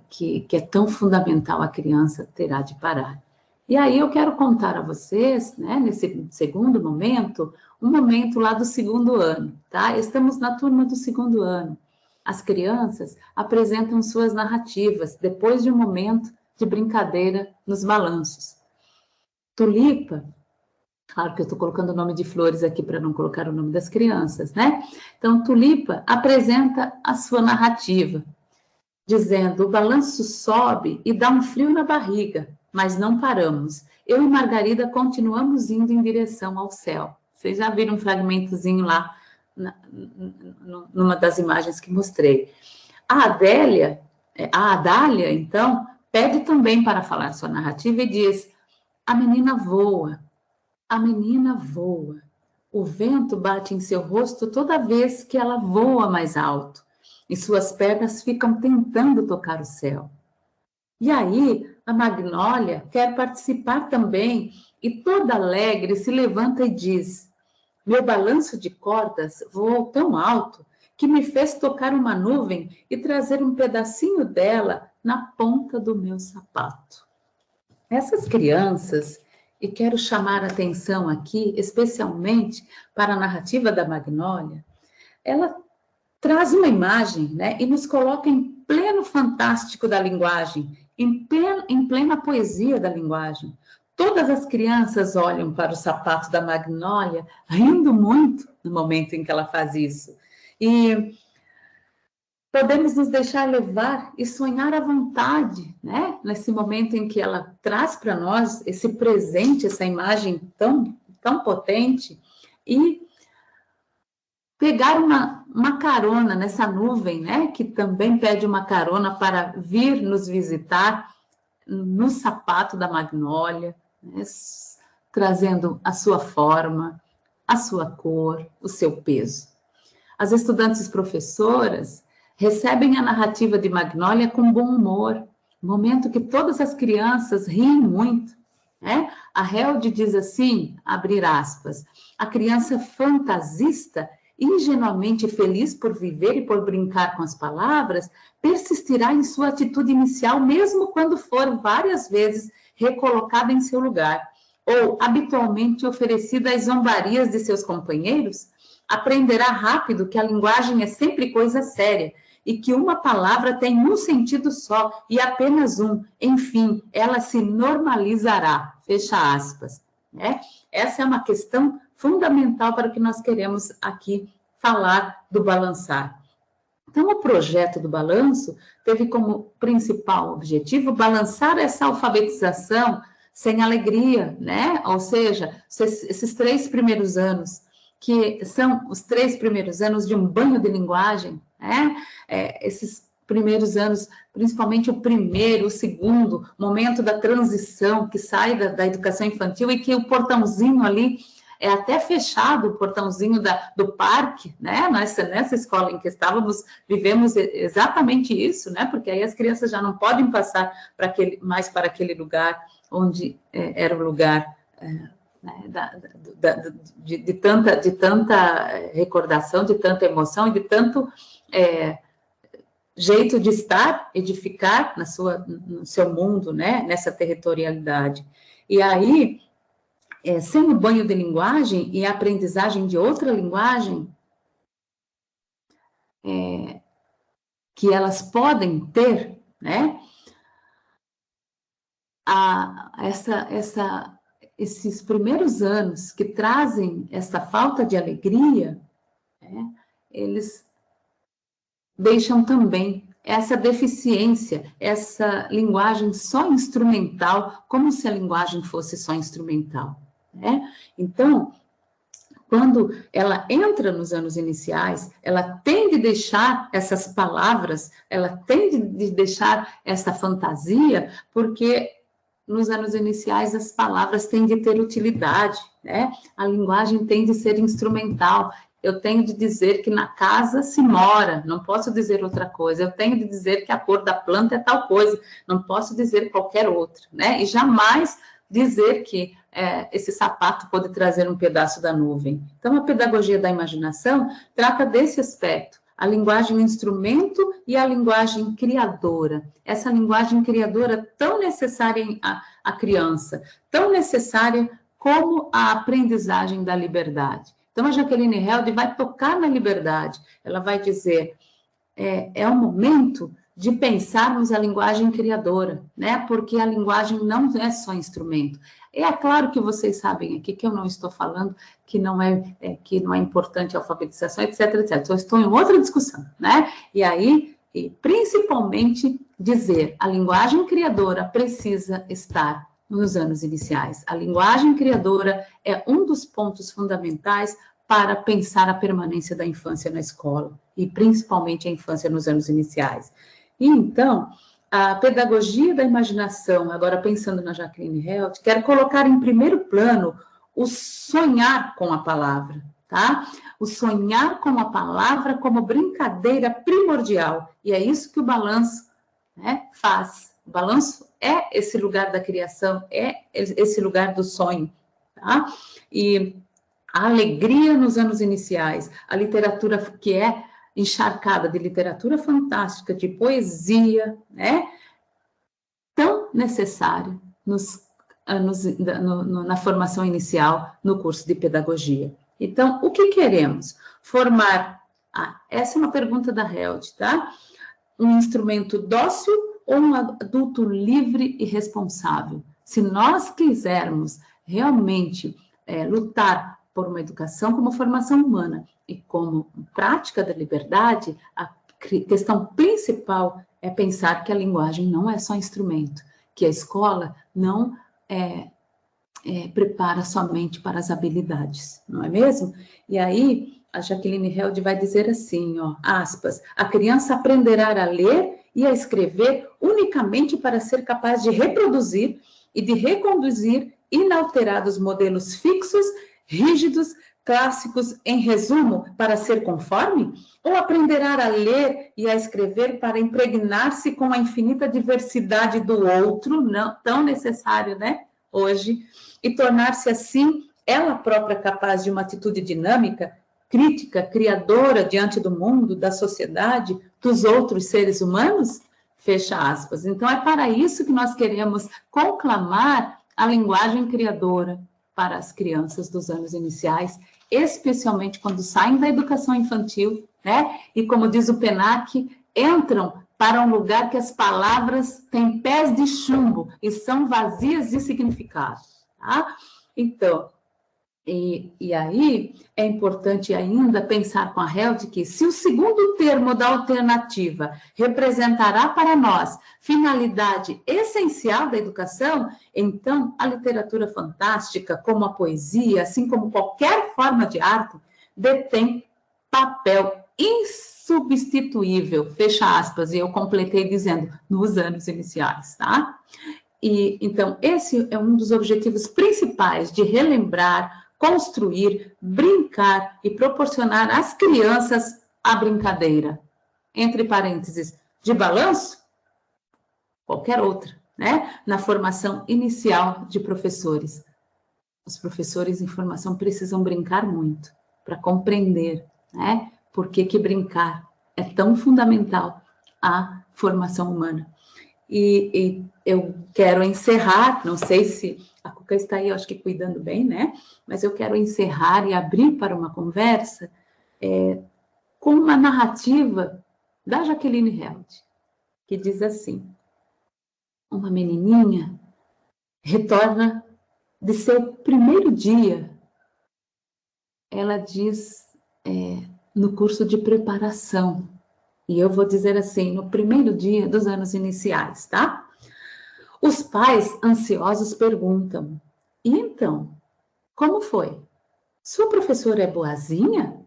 que é tão fundamental a criança terá de parar. E aí eu quero contar a vocês, né, nesse segundo momento, um momento lá do segundo ano, tá? Estamos na turma do segundo ano. As crianças apresentam suas narrativas depois de um momento de brincadeira nos balanços. Tulipa, claro que eu estou colocando o nome de flores aqui para não colocar o nome das crianças, né? Então, Tulipa apresenta a sua narrativa, dizendo, o balanço sobe e dá um frio na barriga, mas não paramos. Eu e Margarida continuamos indo em direção ao céu. Vocês já viram um fragmentozinho lá, numa das imagens que mostrei. A Adália, então, pede também para falar sua narrativa e diz, a menina voa, o vento bate em seu rosto toda vez que ela voa mais alto. E suas pernas ficam tentando tocar o céu. E aí, a Magnólia quer participar também, e toda alegre se levanta e diz: meu balanço de cordas voou tão alto que me fez tocar uma nuvem e trazer um pedacinho dela na ponta do meu sapato. Essas crianças, e quero chamar a atenção aqui, especialmente para a narrativa da Magnólia, ela traz uma imagem, né, e nos coloca em pleno fantástico da linguagem, em plena poesia da linguagem. Todas as crianças olham para o sapato da Magnólia, rindo muito no momento em que ela faz isso. E podemos nos deixar levar e sonhar à vontade, né? Nesse momento em que ela traz para nós esse presente, essa imagem tão potente, e pegar uma carona nessa nuvem, né? Que também pede uma carona para vir nos visitar no sapato da Magnólia, né? Trazendo a sua forma, a sua cor, o seu peso. As estudantes e professoras recebem a narrativa de Magnólia com bom humor, momento que todas as crianças riem muito, né? A Helde diz assim, abrir aspas, a criança fantasista, ingenuamente feliz por viver e por brincar com as palavras, persistirá em sua atitude inicial, mesmo quando for várias vezes recolocada em seu lugar, ou habitualmente oferecida às zombarias de seus companheiros, aprenderá rápido que a linguagem é sempre coisa séria e que uma palavra tem um sentido só e apenas um. Enfim, ela se normalizará. Fecha aspas. Né? Essa é uma questão fundamental para o que nós queremos aqui falar do balançar. Então, o projeto do balanço teve como principal objetivo balançar essa alfabetização sem alegria, né? Ou seja, esses 3 primeiros anos, que são os 3 primeiros anos de um banho de linguagem, né? Esses primeiros anos, principalmente o primeiro, o segundo, momento da transição, que sai da educação infantil e que o portãozinho ali é até fechado, o portãozinho do parque, né? Nessa escola em que estávamos, vivemos exatamente isso, né? Porque aí as crianças já não podem passar mais para aquele lugar onde era o lugar de tanta recordação, de tanta emoção e de tanto jeito de estar e de ficar no seu mundo, né? Nessa territorialidade. E aí, sem o banho de linguagem e a aprendizagem de outra linguagem, que elas podem ter, né? Esses primeiros anos que trazem essa falta de alegria, né? Eles deixam também essa deficiência, essa linguagem só instrumental, como se a linguagem fosse só instrumental, né? Então, quando ela entra nos anos iniciais, ela tem de deixar essas palavras, ela tem de deixar essa fantasia, porque nos anos iniciais as palavras têm de ter utilidade, né? A linguagem tem de ser instrumental. Eu tenho de dizer que na casa se mora, não posso dizer outra coisa. Eu tenho de dizer que a cor da planta é tal coisa, não posso dizer qualquer outra, né? E jamais dizer que esse sapato pode trazer um pedaço da nuvem. Então, a pedagogia da imaginação trata desse aspecto, a linguagem instrumento e a linguagem criadora. Essa linguagem criadora tão necessária à criança, tão necessária como a aprendizagem da liberdade. Então, a Jaqueline Helde vai tocar na liberdade. Ela vai dizer, é o momento de pensarmos a linguagem criadora, né? Porque a linguagem não é só instrumento. É claro que vocês sabem aqui que eu não estou falando que não é importante a alfabetização, etc, etc. Eu estou em outra discussão, né? E aí, principalmente, dizer a linguagem criadora precisa estar nos anos iniciais. A linguagem criadora é um dos pontos fundamentais para pensar a permanência da infância na escola, e principalmente a infância nos anos iniciais. E então, a pedagogia da imaginação, agora pensando na Jaqueline Helde, quer colocar em primeiro plano o sonhar com a palavra, tá? O sonhar com a palavra como brincadeira primordial, e é isso que o balanço, né, faz. O balanço é esse lugar da criação, é esse lugar do sonho, tá? E a alegria nos anos iniciais, a literatura que é encharcada de literatura fantástica, de poesia, né? Tão necessário nos anos, na formação inicial, no curso de pedagogia. Então, o que queremos? Formar, essa é uma pergunta da Held, tá? Um instrumento dócil ou um adulto livre e responsável? Se nós quisermos realmente lutar por uma educação como formação humana e como prática da liberdade, a questão principal é pensar que a linguagem não é só instrumento, que a escola não prepara somente para as habilidades, não é mesmo? E aí, a Jacqueline Held vai dizer assim, ó, aspas, a criança aprenderá a ler e a escrever unicamente para ser capaz de reproduzir e de reconduzir inalterados modelos fixos, rígidos, clássicos, em resumo, para ser conforme? Ou aprenderá a ler e a escrever para impregnar-se com a infinita diversidade do outro, não tão necessário, né, hoje, e tornar-se assim ela própria capaz de uma atitude dinâmica, crítica, criadora diante do mundo, da sociedade, dos outros seres humanos? Fecha aspas. Então, é para isso que nós queremos conclamar a linguagem criadora para as crianças dos anos iniciais, especialmente quando saem da educação infantil, né? E como diz o PENAC, entram para um lugar que as palavras têm pés de chumbo e são vazias de significado, tá? Então, e aí é importante ainda pensar com a Held que se o segundo termo da alternativa representará para nós finalidade essencial da educação, então a literatura fantástica, como a poesia, assim como qualquer forma de arte, detém papel insubstituível, fecha aspas, e eu completei dizendo, nos anos iniciais, tá? E, então, esse é um dos objetivos principais de relembrar, construir, brincar e proporcionar às crianças a brincadeira. Entre parênteses, de balanço, qualquer outra, né? Na formação inicial de professores. Os professores em formação precisam brincar muito para compreender, né? Por que brincar é tão fundamental à formação humana. E eu quero encerrar, não sei se a Cuca está aí, eu acho que cuidando bem, né? Mas eu quero encerrar e abrir para uma conversa com uma narrativa da Jacqueline Held, que diz assim, uma menininha retorna de seu primeiro dia, ela diz no curso de preparação, e eu vou dizer assim, no primeiro dia dos anos iniciais, tá? Os pais ansiosos perguntam, e então, como foi? Sua professora é boazinha?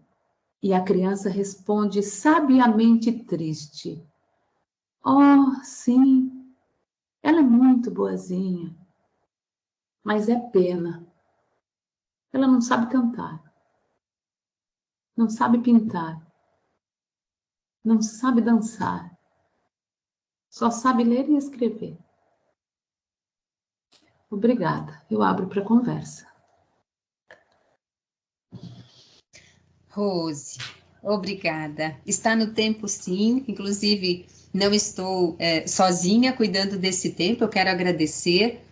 E a criança responde sabiamente triste. Oh, sim, ela é muito boazinha, mas é pena. Ela não sabe cantar, não sabe pintar, não sabe dançar, só sabe ler e escrever. Obrigada, eu abro para conversa. Rose, obrigada. Está no tempo, sim. Inclusive, não estou sozinha cuidando desse tempo. Eu quero agradecer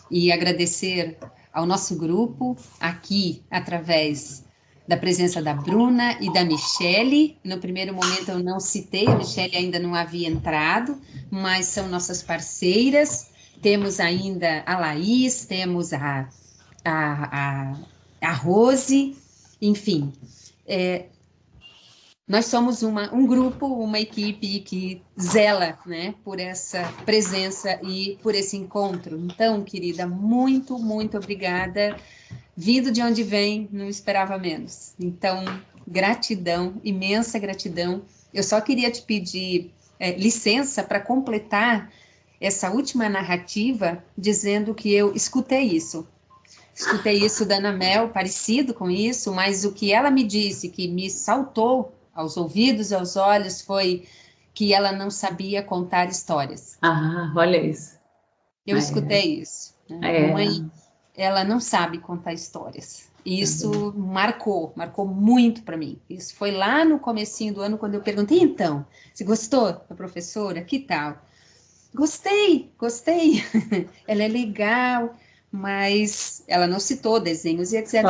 e agradecer ao nosso grupo aqui, através da presença da Bruna e da Michele. No primeiro momento eu não citei, a Michele ainda não havia entrado, mas são nossas parceiras. Temos ainda a Laís, temos a Rose, enfim. Nós somos um grupo, uma equipe que zela, né, por essa presença e por esse encontro. Então, querida, muito, muito obrigada. Vindo de onde vem, não esperava menos. Então, gratidão, imensa gratidão. Eu só queria te pedir licença para completar essa última narrativa, dizendo que eu escutei isso. Escutei isso da Ana Mel, parecido com isso, mas o que ela me disse, que me saltou aos ouvidos e aos olhos, foi que ela não sabia contar histórias. Ah, olha isso. Eu escutei isso. Né? Mamãe, ela não sabe contar histórias. Isso marcou muito para mim. Isso foi lá no comecinho do ano, quando eu perguntei, então, você gostou da professora? Que tal? Gostei. Ela é legal, mas ela não citou desenhos, e etc.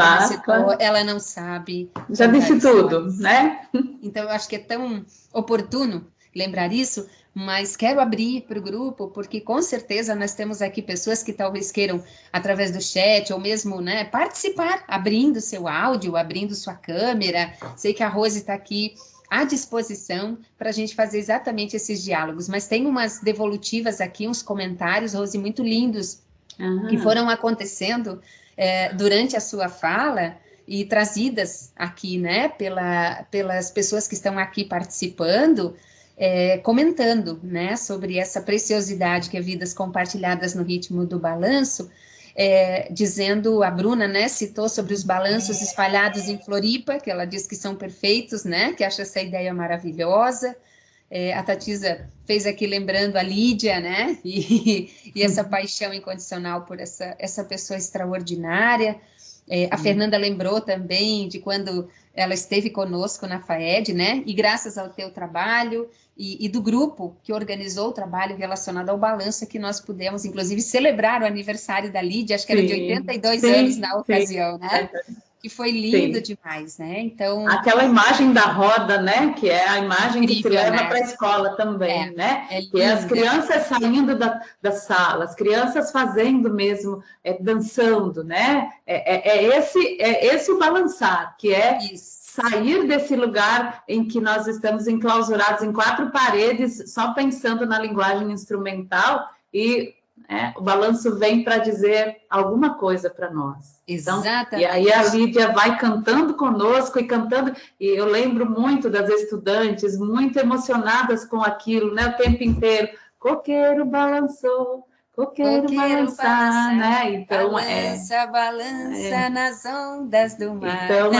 Claro. Ela não sabe. Já disse tudo, né? Então, eu acho que é tão oportuno lembrar isso, mas quero abrir para o grupo, porque com certeza nós temos aqui pessoas que talvez queiram, através do chat, ou mesmo, né, participar, abrindo seu áudio, abrindo sua câmera. Sei que a Rose está aqui à disposição para a gente fazer exatamente esses diálogos, mas tem umas devolutivas aqui, uns comentários, Rose, muito lindos, que foram acontecendo durante a sua fala, e trazidas aqui, né, pelas pessoas que estão aqui participando, comentando, né, sobre essa preciosidade que é Vidas Compartilhadas no Ritmo do Balanço, dizendo, a Bruna, né, citou sobre os balanços espalhados em Floripa, que ela diz que são perfeitos, né, que acha essa ideia maravilhosa. A Tatisa fez aqui lembrando a Lídia, né, e essa paixão incondicional por essa pessoa extraordinária. A Fernanda lembrou também de quando ela esteve conosco na FAED, né? E graças ao teu trabalho e do grupo que organizou o trabalho relacionado ao balanço, que nós pudemos, inclusive, celebrar o aniversário da Lídia, acho que era de 82 anos na ocasião, né? Que foi lindo demais, né? Então, aquela imagem da roda, né? Que é a imagem incrível, que se leva para a escola também, né? Que é as crianças saindo da sala, as crianças fazendo mesmo, dançando, né? Esse o balançar, que é sair desse lugar em que nós estamos enclausurados em 4 paredes, só pensando na linguagem instrumental, e o balanço vem para dizer alguma coisa para nós. Exatamente. Então, e aí a Lídia vai cantando conosco e cantando, e eu lembro muito das estudantes muito emocionadas com aquilo, né, o tempo inteiro. Coqueiro balançou, coqueiro balançar, né? Então balança nas ondas do mar. Então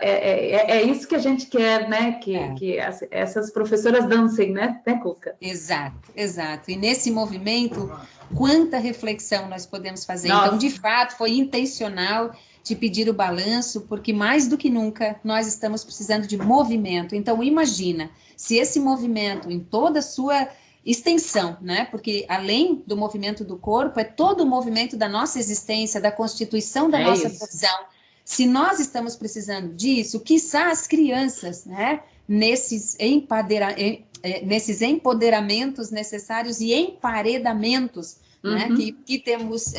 é isso que a gente quer, né? Que essas professoras dancem, né, Cuca? Exato. E nesse movimento, quanta reflexão nós podemos fazer. Nossa. Então, de fato, foi intencional de pedir o balanço, porque mais do que nunca nós estamos precisando de movimento. Então, imagina se esse movimento, em toda a sua extensão, né? Porque além do movimento do corpo, é todo o movimento da nossa existência, da constituição da nossa profissão. Se nós estamos precisando disso, quiçá as crianças, né? Nesses empoderamentos necessários e emparedamentos, né? Que temos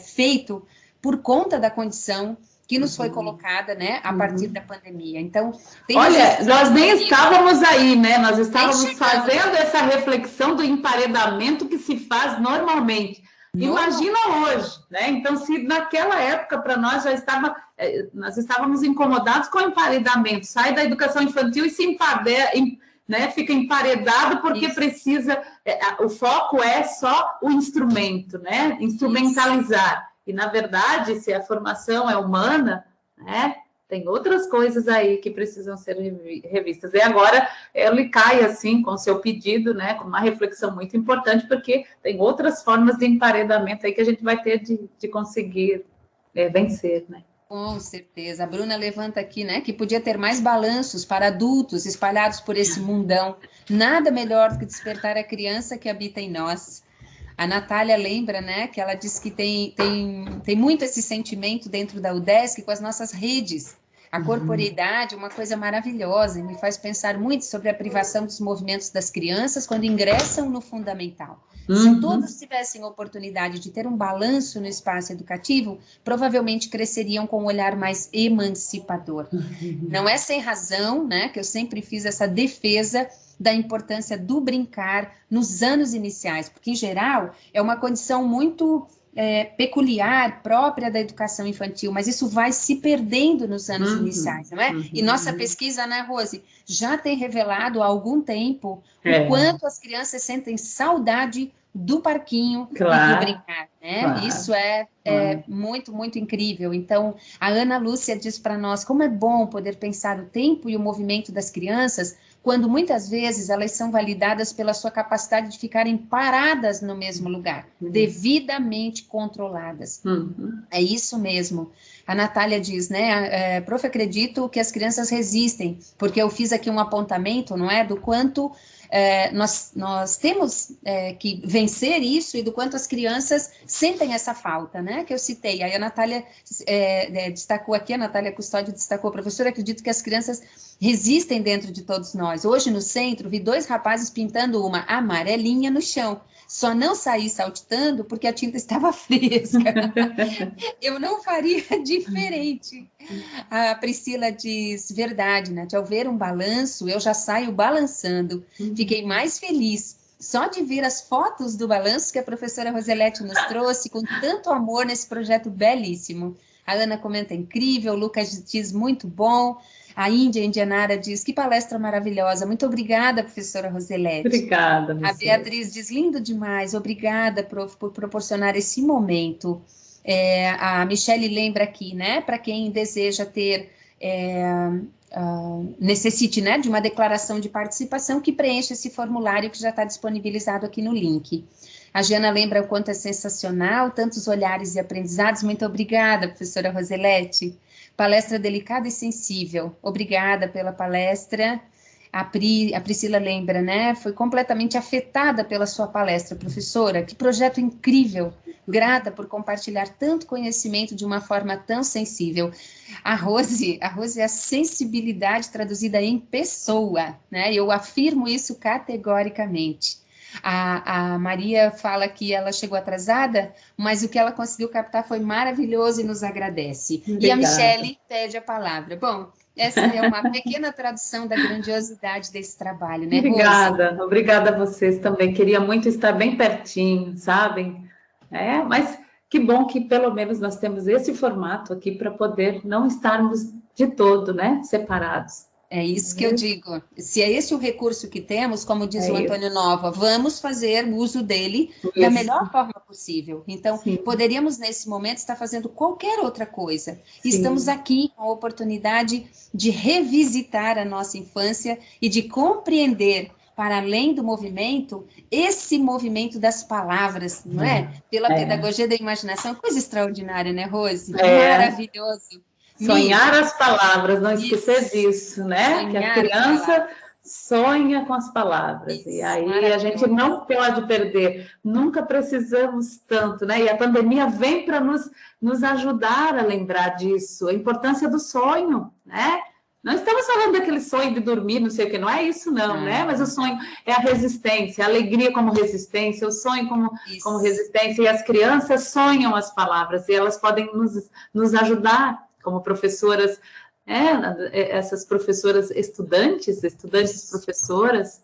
feito por conta da condição que nos foi colocada, né, a partir da pandemia. Então, olha, nós nem estávamos aí, né? Nós estávamos fazendo essa reflexão do emparedamento que se faz normalmente. Imagina hoje, né? Então, se naquela época para nós nós estávamos incomodados com o emparedamento, sai da educação infantil e se empareda, né? Fica emparedado porque precisa. O foco é só o instrumento, né? Instrumentalizar. E, na verdade, se a formação é humana, né, tem outras coisas aí que precisam ser revistas. E agora ele cai, assim, com o seu pedido, né, com uma reflexão muito importante, porque tem outras formas de emparedamento aí que a gente vai ter de conseguir vencer, né? Com certeza. A Bruna levanta aqui, né, que podia ter mais balanços para adultos espalhados por esse mundão. Nada melhor do que despertar a criança que habita em nós. A Natália lembra, né, que ela diz que tem muito esse sentimento dentro da UDESC com as nossas redes. A corporeidade é uma coisa maravilhosa e me faz pensar muito sobre a privação dos movimentos das crianças quando ingressam no fundamental. Se todos tivessem oportunidade de ter um balanço no espaço educativo, provavelmente cresceriam com um olhar mais emancipador. Não é sem razão, né, que eu sempre fiz essa defesa da importância do brincar nos anos iniciais, porque, em geral, é uma condição muito peculiar, própria da educação infantil, mas isso vai se perdendo nos anos iniciais, não é? E nossa pesquisa, né, Rose, já tem revelado há algum tempo o quanto as crianças sentem saudade do parquinho e do brincar, né? Claro. Isso é muito, muito incrível. Então, a Ana Lúcia diz para nós como é bom poder pensar o tempo e o movimento das crianças quando muitas vezes elas são validadas pela sua capacidade de ficarem paradas no mesmo lugar, devidamente controladas. É isso mesmo. A Natália diz, né, prof, acredito que as crianças resistem, porque eu fiz aqui um apontamento, não é, do quanto nós temos que vencer isso e do quanto as crianças sentem essa falta, né, que eu citei. Aí a Natália destacou aqui, a Natália Custódio destacou, professora, acredito que as crianças resistem dentro de todos nós. Hoje no centro vi 2 rapazes pintando uma amarelinha no chão. Só não saí saltitando porque a tinta estava fresca. Eu não faria diferente. A Priscila diz, verdade, Nath, ao ver um balanço, eu já saio balançando. Fiquei mais feliz só de ver as fotos do balanço que a professora Roselete nos trouxe com tanto amor nesse projeto belíssimo. A Ana comenta, incrível, o Lucas diz, muito bom. A Índia Indianara diz, que palestra maravilhosa. Muito obrigada, professora Roselete. Obrigada, A Beatriz diz, lindo demais. Obrigada, prof, por proporcionar esse momento. A Michele lembra aqui, né, para quem deseja ter, necessite, né, de uma declaração de participação, que preencha esse formulário que já está disponibilizado aqui no link. A Jana lembra o quanto é sensacional, tantos olhares e aprendizados. Muito obrigada, professora Roselete. Palestra delicada e sensível. Obrigada pela palestra. A Priscila lembra, né? Foi completamente afetada pela sua palestra, professora. Que projeto incrível. Grata por compartilhar tanto conhecimento de uma forma tão sensível. A Rose é a sensibilidade traduzida em pessoa, né? Eu afirmo isso categoricamente. A Maria fala que ela chegou atrasada, mas o que ela conseguiu captar foi maravilhoso e nos agradece. Obrigada. E a Michele pede a palavra. Bom, essa é uma pequena tradução da grandiosidade desse trabalho, né, Obrigada, Rose? Obrigada a vocês também. Queria muito estar bem pertinho, sabem? Mas que bom que pelo menos nós temos esse formato aqui para poder não estarmos de todo, né, separados. É isso que eu digo. Se é esse o recurso que temos, como diz o Antônio Nova, vamos fazer uso dele da melhor forma possível. Então, poderíamos, nesse momento, estar fazendo qualquer outra coisa. Estamos aqui com a oportunidade de revisitar a nossa infância e de compreender, para além do movimento, esse movimento das palavras, não é? Pela pedagogia da imaginação. Coisa extraordinária, né, Rose? Maravilhoso. Sonhar as palavras, não esquecer disso, né? Sonhar que a criança sonha com as palavras. Isso, e aí a gente não pode perder, nunca precisamos tanto, né? E a pandemia vem para nos ajudar a lembrar disso, a importância do sonho, né? Não estamos falando daquele sonho de dormir, não sei o que, não é isso não, né? Mas o sonho é a resistência, a alegria como resistência, o sonho como resistência, e as crianças sonham as palavras, e elas podem nos ajudar como professoras, essas professoras estudantes professoras,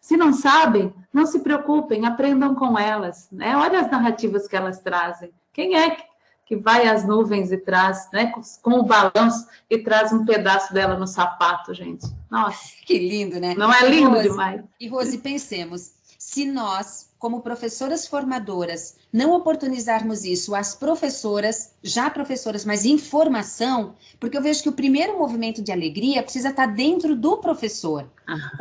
se não sabem, não se preocupem, aprendam com elas, né? Olha as narrativas que elas trazem. Quem é que vai às nuvens e traz, né, com o balanço e traz um pedaço dela no sapato, gente? Nossa, que lindo, né? Não é lindo demais? E Rose, pensemos, se nós, como professoras formadoras, não oportunizarmos isso às professoras, já professoras, mas em formação, porque eu vejo que o primeiro movimento de alegria precisa estar dentro do professor,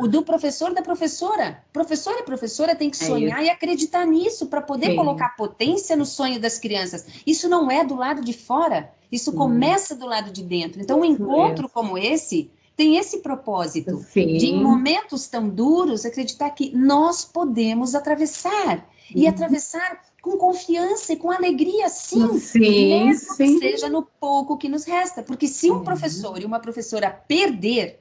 o do professor da professora. Professor e professora tem que sonhar e acreditar nisso para poder colocar potência no sonho das crianças. Isso não é do lado de fora, isso começa do lado de dentro. Então, um encontro como esse tem esse propósito de, em momentos tão duros, acreditar que nós podemos atravessar, e atravessar com confiança e com alegria, mesmo que seja no pouco que nos resta, porque se um professor e uma professora perder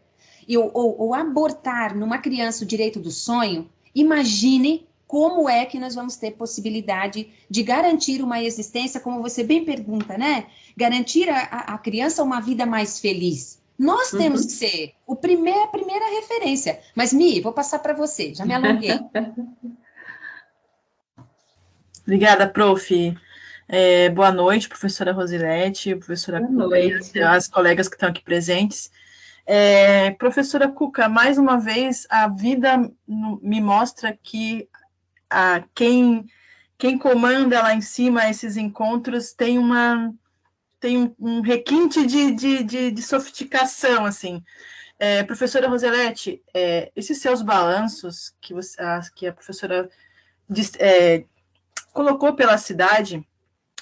ou abortar numa criança o direito do sonho, imagine como é que nós vamos ter possibilidade de garantir uma existência, como você bem pergunta, né? Garantir a criança uma vida mais feliz. Nós temos que ser a primeira referência. Mas, Mi, vou passar para você, já me alonguei. Obrigada, prof. Boa noite, professora Rosilete, professora Cuca, e as colegas que estão aqui presentes. Professora Cuca, mais uma vez, a vida me mostra que quem comanda lá em cima esses encontros tem um requinte de sofisticação, assim. Professora Roselete, esses seus balanços que a professora colocou pela cidade,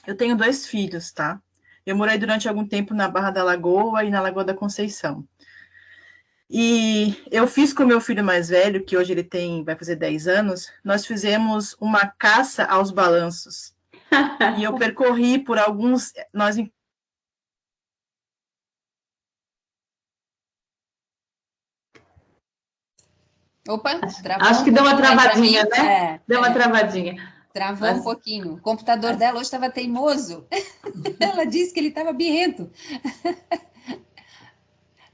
eu tenho 2 filhos, tá? Eu morei durante algum tempo na Barra da Lagoa e na Lagoa da Conceição. E eu fiz com o meu filho mais velho, que hoje ele vai fazer 10 anos, nós fizemos uma caça aos balanços. E eu percorri por alguns... Opa, acho que deu uma travadinha, né? Deu uma travadinha. Travou um pouquinho. O computador dela hoje estava teimoso. Ela disse que ele estava birrento.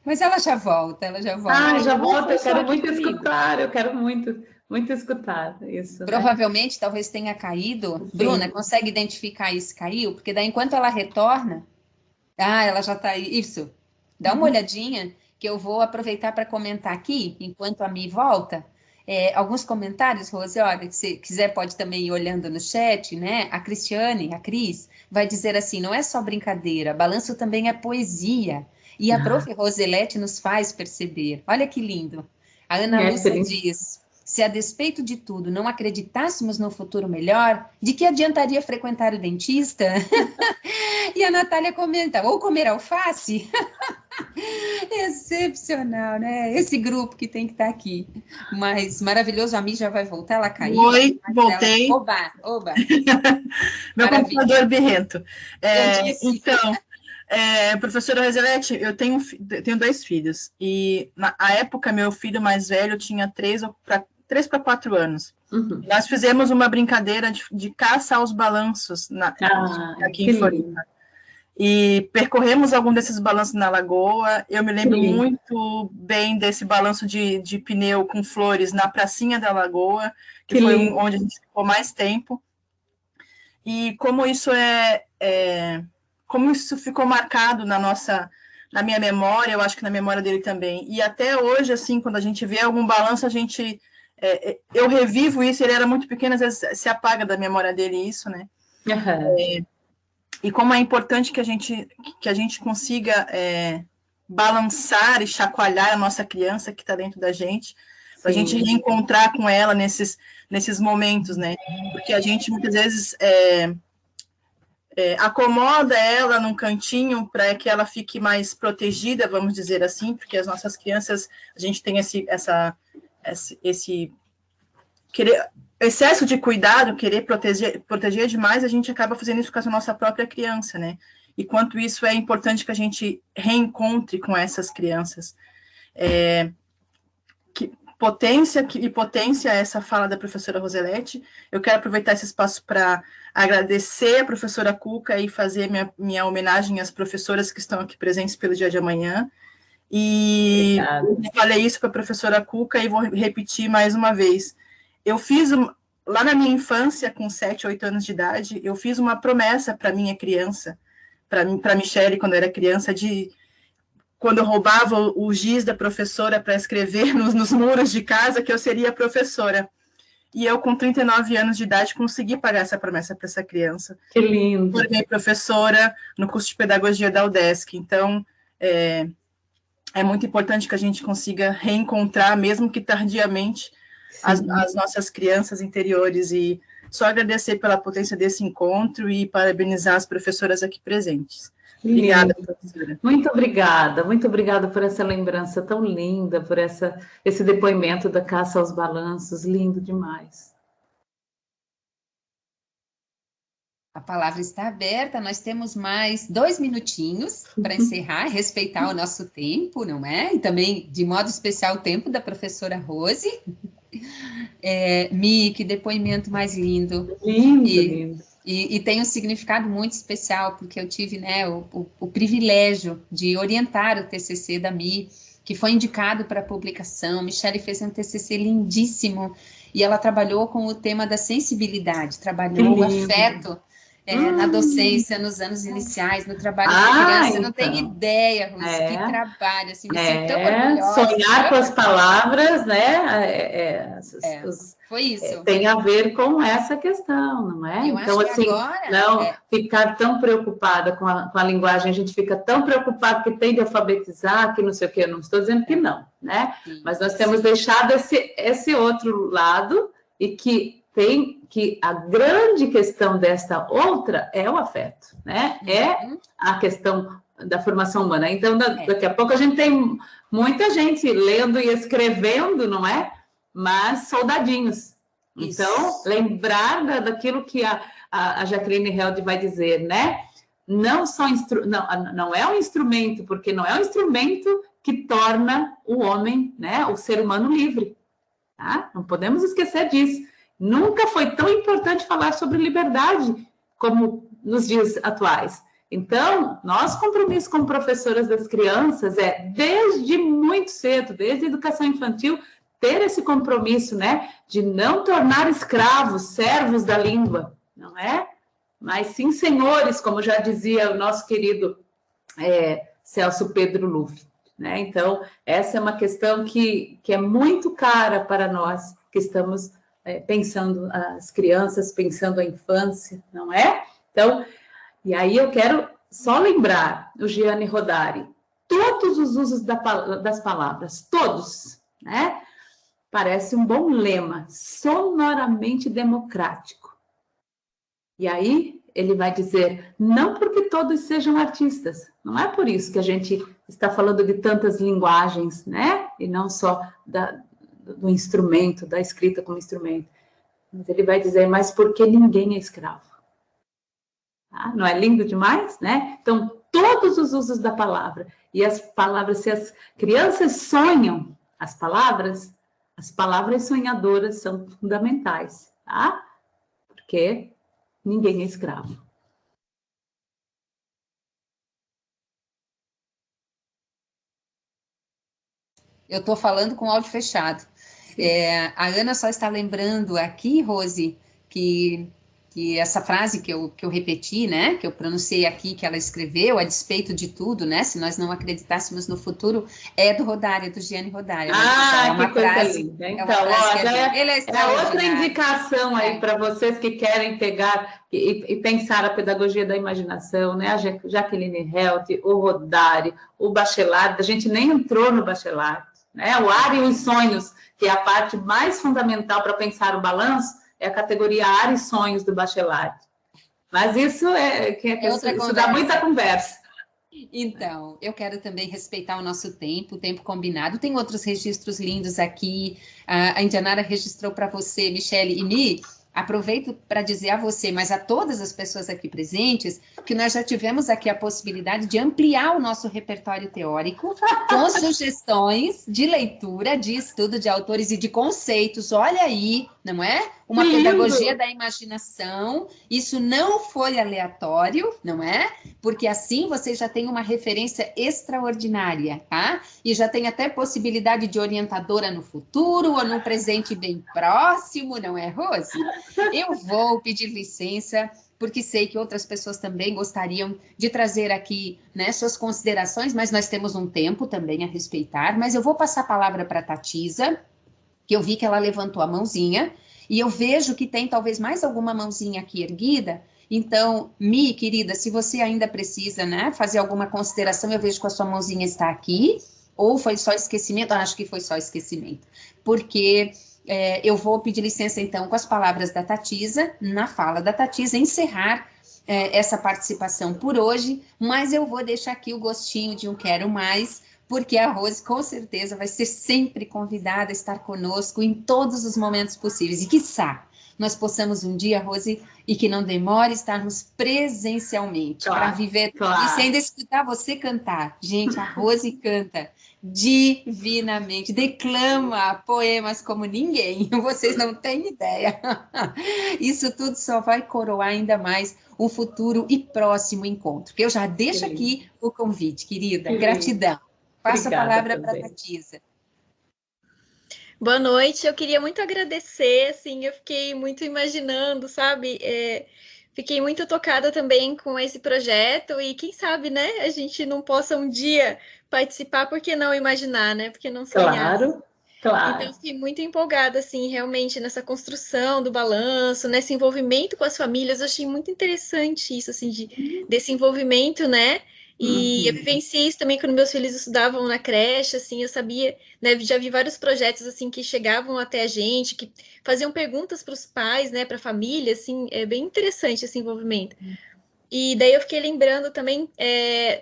Mas ela já volta, já volta. Eu quero muito escutar, eu quero muito escutar isso. Provavelmente, né? Talvez tenha caído. Sim. Bruna, consegue identificar isso caiu? Porque daí, enquanto ela retorna... ela já está aí. Isso. Dá uma olhadinha, que eu vou aproveitar para comentar aqui, enquanto a Mi volta... alguns comentários, Rose, olha, se quiser pode também ir olhando no chat, né? A Cristiane, a Cris, vai dizer assim, não é só brincadeira, balanço também é poesia. E a prof. Roselete nos faz perceber. Olha que lindo. A Ana Lúcia diz, se a despeito de tudo não acreditássemos no futuro melhor, de que adiantaria frequentar o dentista? E a Natália comenta, ou comer alface? Excepcional, né? Esse grupo que tem que estar aqui. Mas maravilhoso, a Mi já vai voltar, ela caiu. Oi, voltei. Oba. Meu computador birrento. Então, professora Roselete, eu tenho 2 filhos. E na época, meu filho mais velho tinha 3 para 4 anos. Uhum. Nós fizemos uma brincadeira de caça aos balanços aqui em Floripa. E percorremos algum desses balanços na Lagoa. Eu me lembro muito bem desse balanço de pneu com flores na pracinha da Lagoa, que foi onde a gente ficou mais tempo. E como isso como isso ficou marcado na minha memória, eu acho que na memória dele também. E até hoje, assim, quando a gente vê algum balanço, eu revivo isso. Ele era muito pequeno, às vezes se apaga da memória dele isso, né? Uhum. E como é importante que a gente consiga balançar e chacoalhar a nossa criança que está dentro da gente, para a gente reencontrar com ela nesses momentos, né? Porque a gente, muitas vezes, acomoda ela num cantinho para que ela fique mais protegida, vamos dizer assim, porque as nossas crianças, a gente tem esse excesso de cuidado, querer proteger demais, a gente acaba fazendo isso com a nossa própria criança, né? E quanto isso é importante que a gente reencontre com essas crianças. Potência essa fala da professora Roselete. Eu quero aproveitar esse espaço para agradecer a professora Cuca e fazer minha homenagem às professoras que estão aqui presentes pelo dia de amanhã. E eu falei isso para a professora Cuca e vou repetir mais uma vez. Eu fiz, lá na minha infância, com 7, 8 anos de idade, eu fiz uma promessa para minha criança, para a Michele, quando eu era criança, quando eu roubava o giz da professora para escrever nos muros de casa, que eu seria professora. E eu, com 39 anos de idade, consegui pagar essa promessa para essa criança. Que lindo! Formei professora no curso de pedagogia da UDESC. Então, é muito importante que a gente consiga reencontrar, mesmo que tardiamente, as nossas crianças interiores. E só agradecer pela potência desse encontro e parabenizar as professoras aqui presentes. Obrigada, professora. Muito obrigada por essa lembrança tão linda, por esse depoimento da caça aos balanços, lindo demais. A palavra está aberta, nós temos mais 2 minutinhos para encerrar, respeitar o nosso tempo, não é? E também, de modo especial, o tempo da professora Rose. Mi, que depoimento mais lindo. Lindo. E tem um significado muito especial, porque eu tive, né, o privilégio de orientar o TCC da Mi, que foi indicado para publicação. Michele fez um TCC lindíssimo, e ela trabalhou com o tema da sensibilidade, trabalhou o afeto na docência, nos anos iniciais, no trabalho com criança. Você não tem ideia, Rose, que trabalho, assim, me sinto tão orgulhosa. Sonhar com as palavras, né? Foi isso. Tem a ver com essa questão, não é? Eu então, acho que assim, agora, não ficar tão preocupada com a linguagem, a gente fica tão preocupado que tem de alfabetizar, que não sei o quê, não estou dizendo que não, né? Sim, mas nós temos deixado esse outro lado, e que tem que a grande questão desta outra é o afeto, né? É a questão da formação humana. Então, daqui a pouco a gente tem muita gente lendo e escrevendo, não é? Mas soldadinhos. Isso. Então, lembrar daquilo que a Jacqueline Held vai dizer, né? Não é um instrumento, porque não é um instrumento que torna o homem, né, o ser humano livre. Tá? Não podemos esquecer disso. Nunca foi tão importante falar sobre liberdade como nos dias atuais. Então, nosso compromisso como professoras das crianças desde muito cedo, desde a educação infantil, ter esse compromisso, né, de não tornar escravos, servos da língua, não é? Mas sim senhores, como já dizia o nosso querido Celso Pedro Luffy, né? Então, essa é uma questão que é muito cara para nós, que estamos pensando as crianças, pensando a infância, não é? Então, e aí eu quero só lembrar o Gianni Rodari, todos os usos das palavras, todos, né? Parece um bom lema, sonoramente democrático. E aí ele vai dizer, não porque todos sejam artistas, não é por isso que a gente está falando de tantas linguagens, né? E não só do instrumento, da escrita como instrumento. Mas ele vai dizer, mas porque ninguém é escravo. Ah, não é lindo demais, né? Então, todos os usos da palavra. E as palavras, se as crianças sonham as palavras sonhadoras são fundamentais, tá? Porque ninguém é escravo. Eu estou falando com o áudio fechado. A Ana só está lembrando aqui, Rose, que essa frase que eu repeti, né, que eu pronunciei aqui, que ela escreveu, a despeito de tudo, né, se nós não acreditássemos no futuro, é do Rodário, do Gianni Rodari. É uma que coisa linda. Então, é outra indicação aí para vocês que querem pegar e pensar a pedagogia da imaginação, né, a Jacqueline Held, o Rodari, o Bachelard, a gente nem entrou no Bachelard, né, o Ar e os Sonhos, que é a parte mais fundamental para pensar o balanço, é a categoria Ar e Sonhos do Bachelard. Mas isso isso dá muita conversa. Então, eu quero também respeitar o nosso tempo, o tempo combinado. Tem outros registros lindos aqui. A Indianara registrou para você, Michele e Mi. Aproveito para dizer a você, mas a todas as pessoas aqui presentes, que nós já tivemos aqui a possibilidade de ampliar o nosso repertório teórico com sugestões de leitura, de estudo de autores e de conceitos. Olha aí, não é? Uma pedagogia da imaginação. Isso não foi aleatório, não é? Porque assim você já tem uma referência extraordinária, tá? E já tem até possibilidade de orientadora no futuro ou no presente bem próximo, não é, Rose? Eu vou pedir licença, porque sei que outras pessoas também gostariam de trazer aqui, né, suas considerações, mas nós temos um tempo também a respeitar. Mas eu vou passar a palavra para a Tatisa, que eu vi que ela levantou a mãozinha, e eu vejo que tem talvez mais alguma mãozinha aqui erguida. Então, Mi, querida, se você ainda precisa, né, fazer alguma consideração, eu vejo que a sua mãozinha está aqui, ou foi só esquecimento? Acho que foi só esquecimento, porque eu vou pedir licença, então, com as palavras da Tatisa, na fala da Tatisa, encerrar essa participação por hoje, mas eu vou deixar aqui o gostinho de um quero mais, porque a Rose, com certeza, vai ser sempre convidada a estar conosco em todos os momentos possíveis. E, quiçá, nós possamos um dia, Rose, e que não demore, estarmos presencialmente, para viver isso e ainda escutar você cantar. Gente, a Rose canta divinamente, declama poemas como ninguém, vocês não têm ideia. Isso tudo só vai coroar ainda mais um futuro e próximo encontro. Eu já deixo aqui o convite, querida. Gratidão. Passo a palavra para a Tatisa. Boa noite, eu queria muito agradecer, assim, eu fiquei muito imaginando, sabe, fiquei muito tocada também com esse projeto e quem sabe, né, a gente não possa um dia participar, por que não imaginar, né? Por que não sonhar? Claro, Então, eu claro. fiquei muito empolgada, assim, realmente nessa construção do balanço, nesse envolvimento com as famílias. Eu achei muito interessante isso, assim, desse envolvimento, né? E eu Uhum. vivenciei isso também quando meus filhos estudavam na creche, assim, eu sabia, né? Já vi vários projetos, assim, que chegavam até a gente, que faziam perguntas para os pais, né? Para a família, assim, é bem interessante esse envolvimento. E daí eu fiquei lembrando também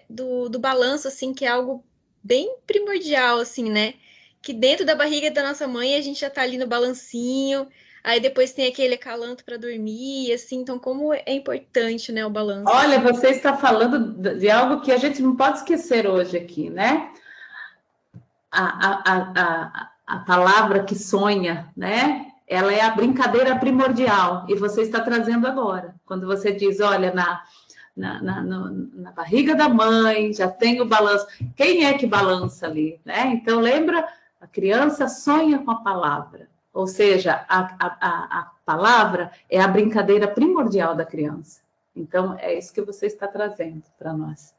do balanço, assim, que é algo bem primordial, assim, né? Que dentro da barriga da nossa mãe a gente já tá ali no balancinho, aí depois tem aquele acalanto para dormir, assim, então como é importante, né, o balanço, Olha, assim. você está falando de algo que a gente não pode esquecer hoje aqui, né? A palavra que sonha, né? Ela é a brincadeira primordial, e você está trazendo agora. Quando você diz, olha, na barriga da mãe, já tem o balanço. Quem é que balança ali, né? Então, lembra, a criança sonha com a palavra. Ou seja, a palavra é a brincadeira primordial da criança. Então, é isso que você está trazendo para nós,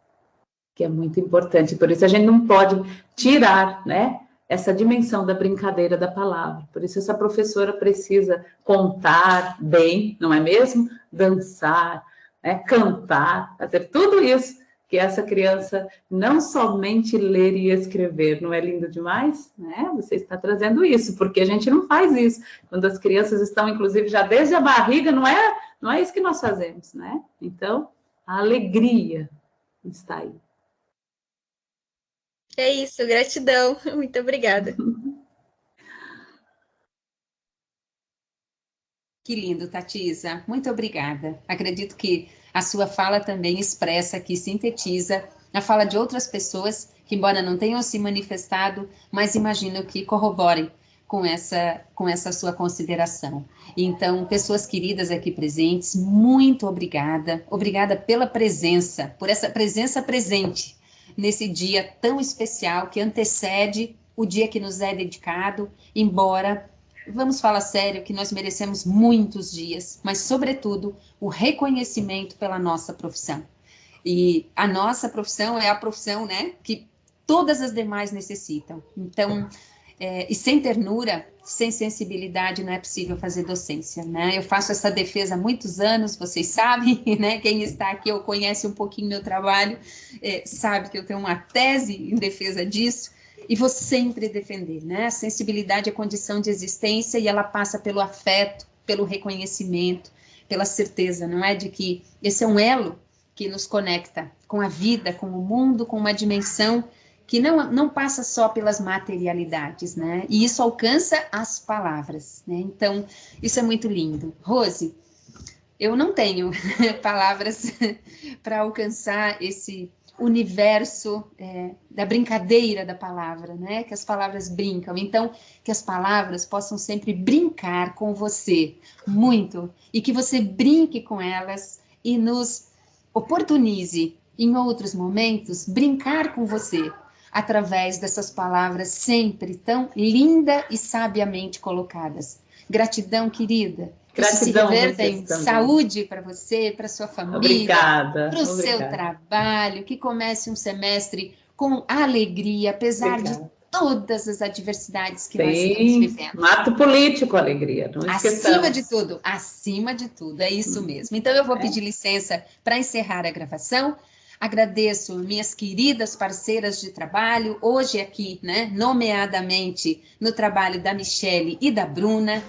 que é muito importante. Por isso, a gente não pode tirar, né, essa dimensão da brincadeira da palavra. Por isso, essa professora precisa contar bem, não é mesmo? Dançar, né, cantar, fazer tudo isso que essa criança não somente ler e escrever. Não é lindo demais? Né? Você está trazendo isso, porque a gente não faz isso. Quando as crianças estão, inclusive, já desde a barriga, não é isso que nós fazemos, né? Então, a alegria está aí. É isso, gratidão. Muito obrigada. Que lindo, Tatisa. Muito obrigada. Acredito que a sua fala também expressa aqui, sintetiza a fala de outras pessoas que, embora não tenham se manifestado, mas imagino que corroborem com essa sua consideração. Então, pessoas queridas aqui presentes, muito obrigada. Obrigada pela presença, por essa presença presente nesse dia tão especial que antecede o dia que nos é dedicado, embora vamos falar sério que nós merecemos muitos dias, mas, sobretudo, o reconhecimento pela nossa profissão. E a nossa profissão é a profissão, né, que todas as demais necessitam. Então, e sem ternura, sem sensibilidade, não é possível fazer docência, né? Eu faço essa defesa há muitos anos, vocês sabem, né? Quem está aqui ou conhece um pouquinho meu trabalho, sabe que eu tenho uma tese em defesa disso, e vou sempre defender, né? A sensibilidade é condição de existência e ela passa pelo afeto, pelo reconhecimento, pela certeza, não é? De que esse é um elo que nos conecta com a vida, com o mundo, com uma dimensão que não passa só pelas materialidades, né? E isso alcança as palavras, né? Então, isso é muito lindo. Rose, eu não tenho palavras para alcançar esse universo da brincadeira da palavra, né? Que as palavras brincam. Então, que as palavras possam sempre brincar com você, muito, e que você brinque com elas e nos oportunize, em outros momentos, brincar com você, através dessas palavras sempre tão linda e sabiamente colocadas. Gratidão, querida. Isso se reverta em saúde para você, para sua família, para o seu trabalho, que comece um semestre com alegria, apesar de todas as adversidades que nós estamos vivendo. Mato político, alegria, não esqueçamos. Acima de tudo, é isso mesmo. Então eu vou pedir licença para encerrar a gravação. Agradeço minhas queridas parceiras de trabalho, hoje aqui, né, nomeadamente no trabalho da Michele e da Bruna,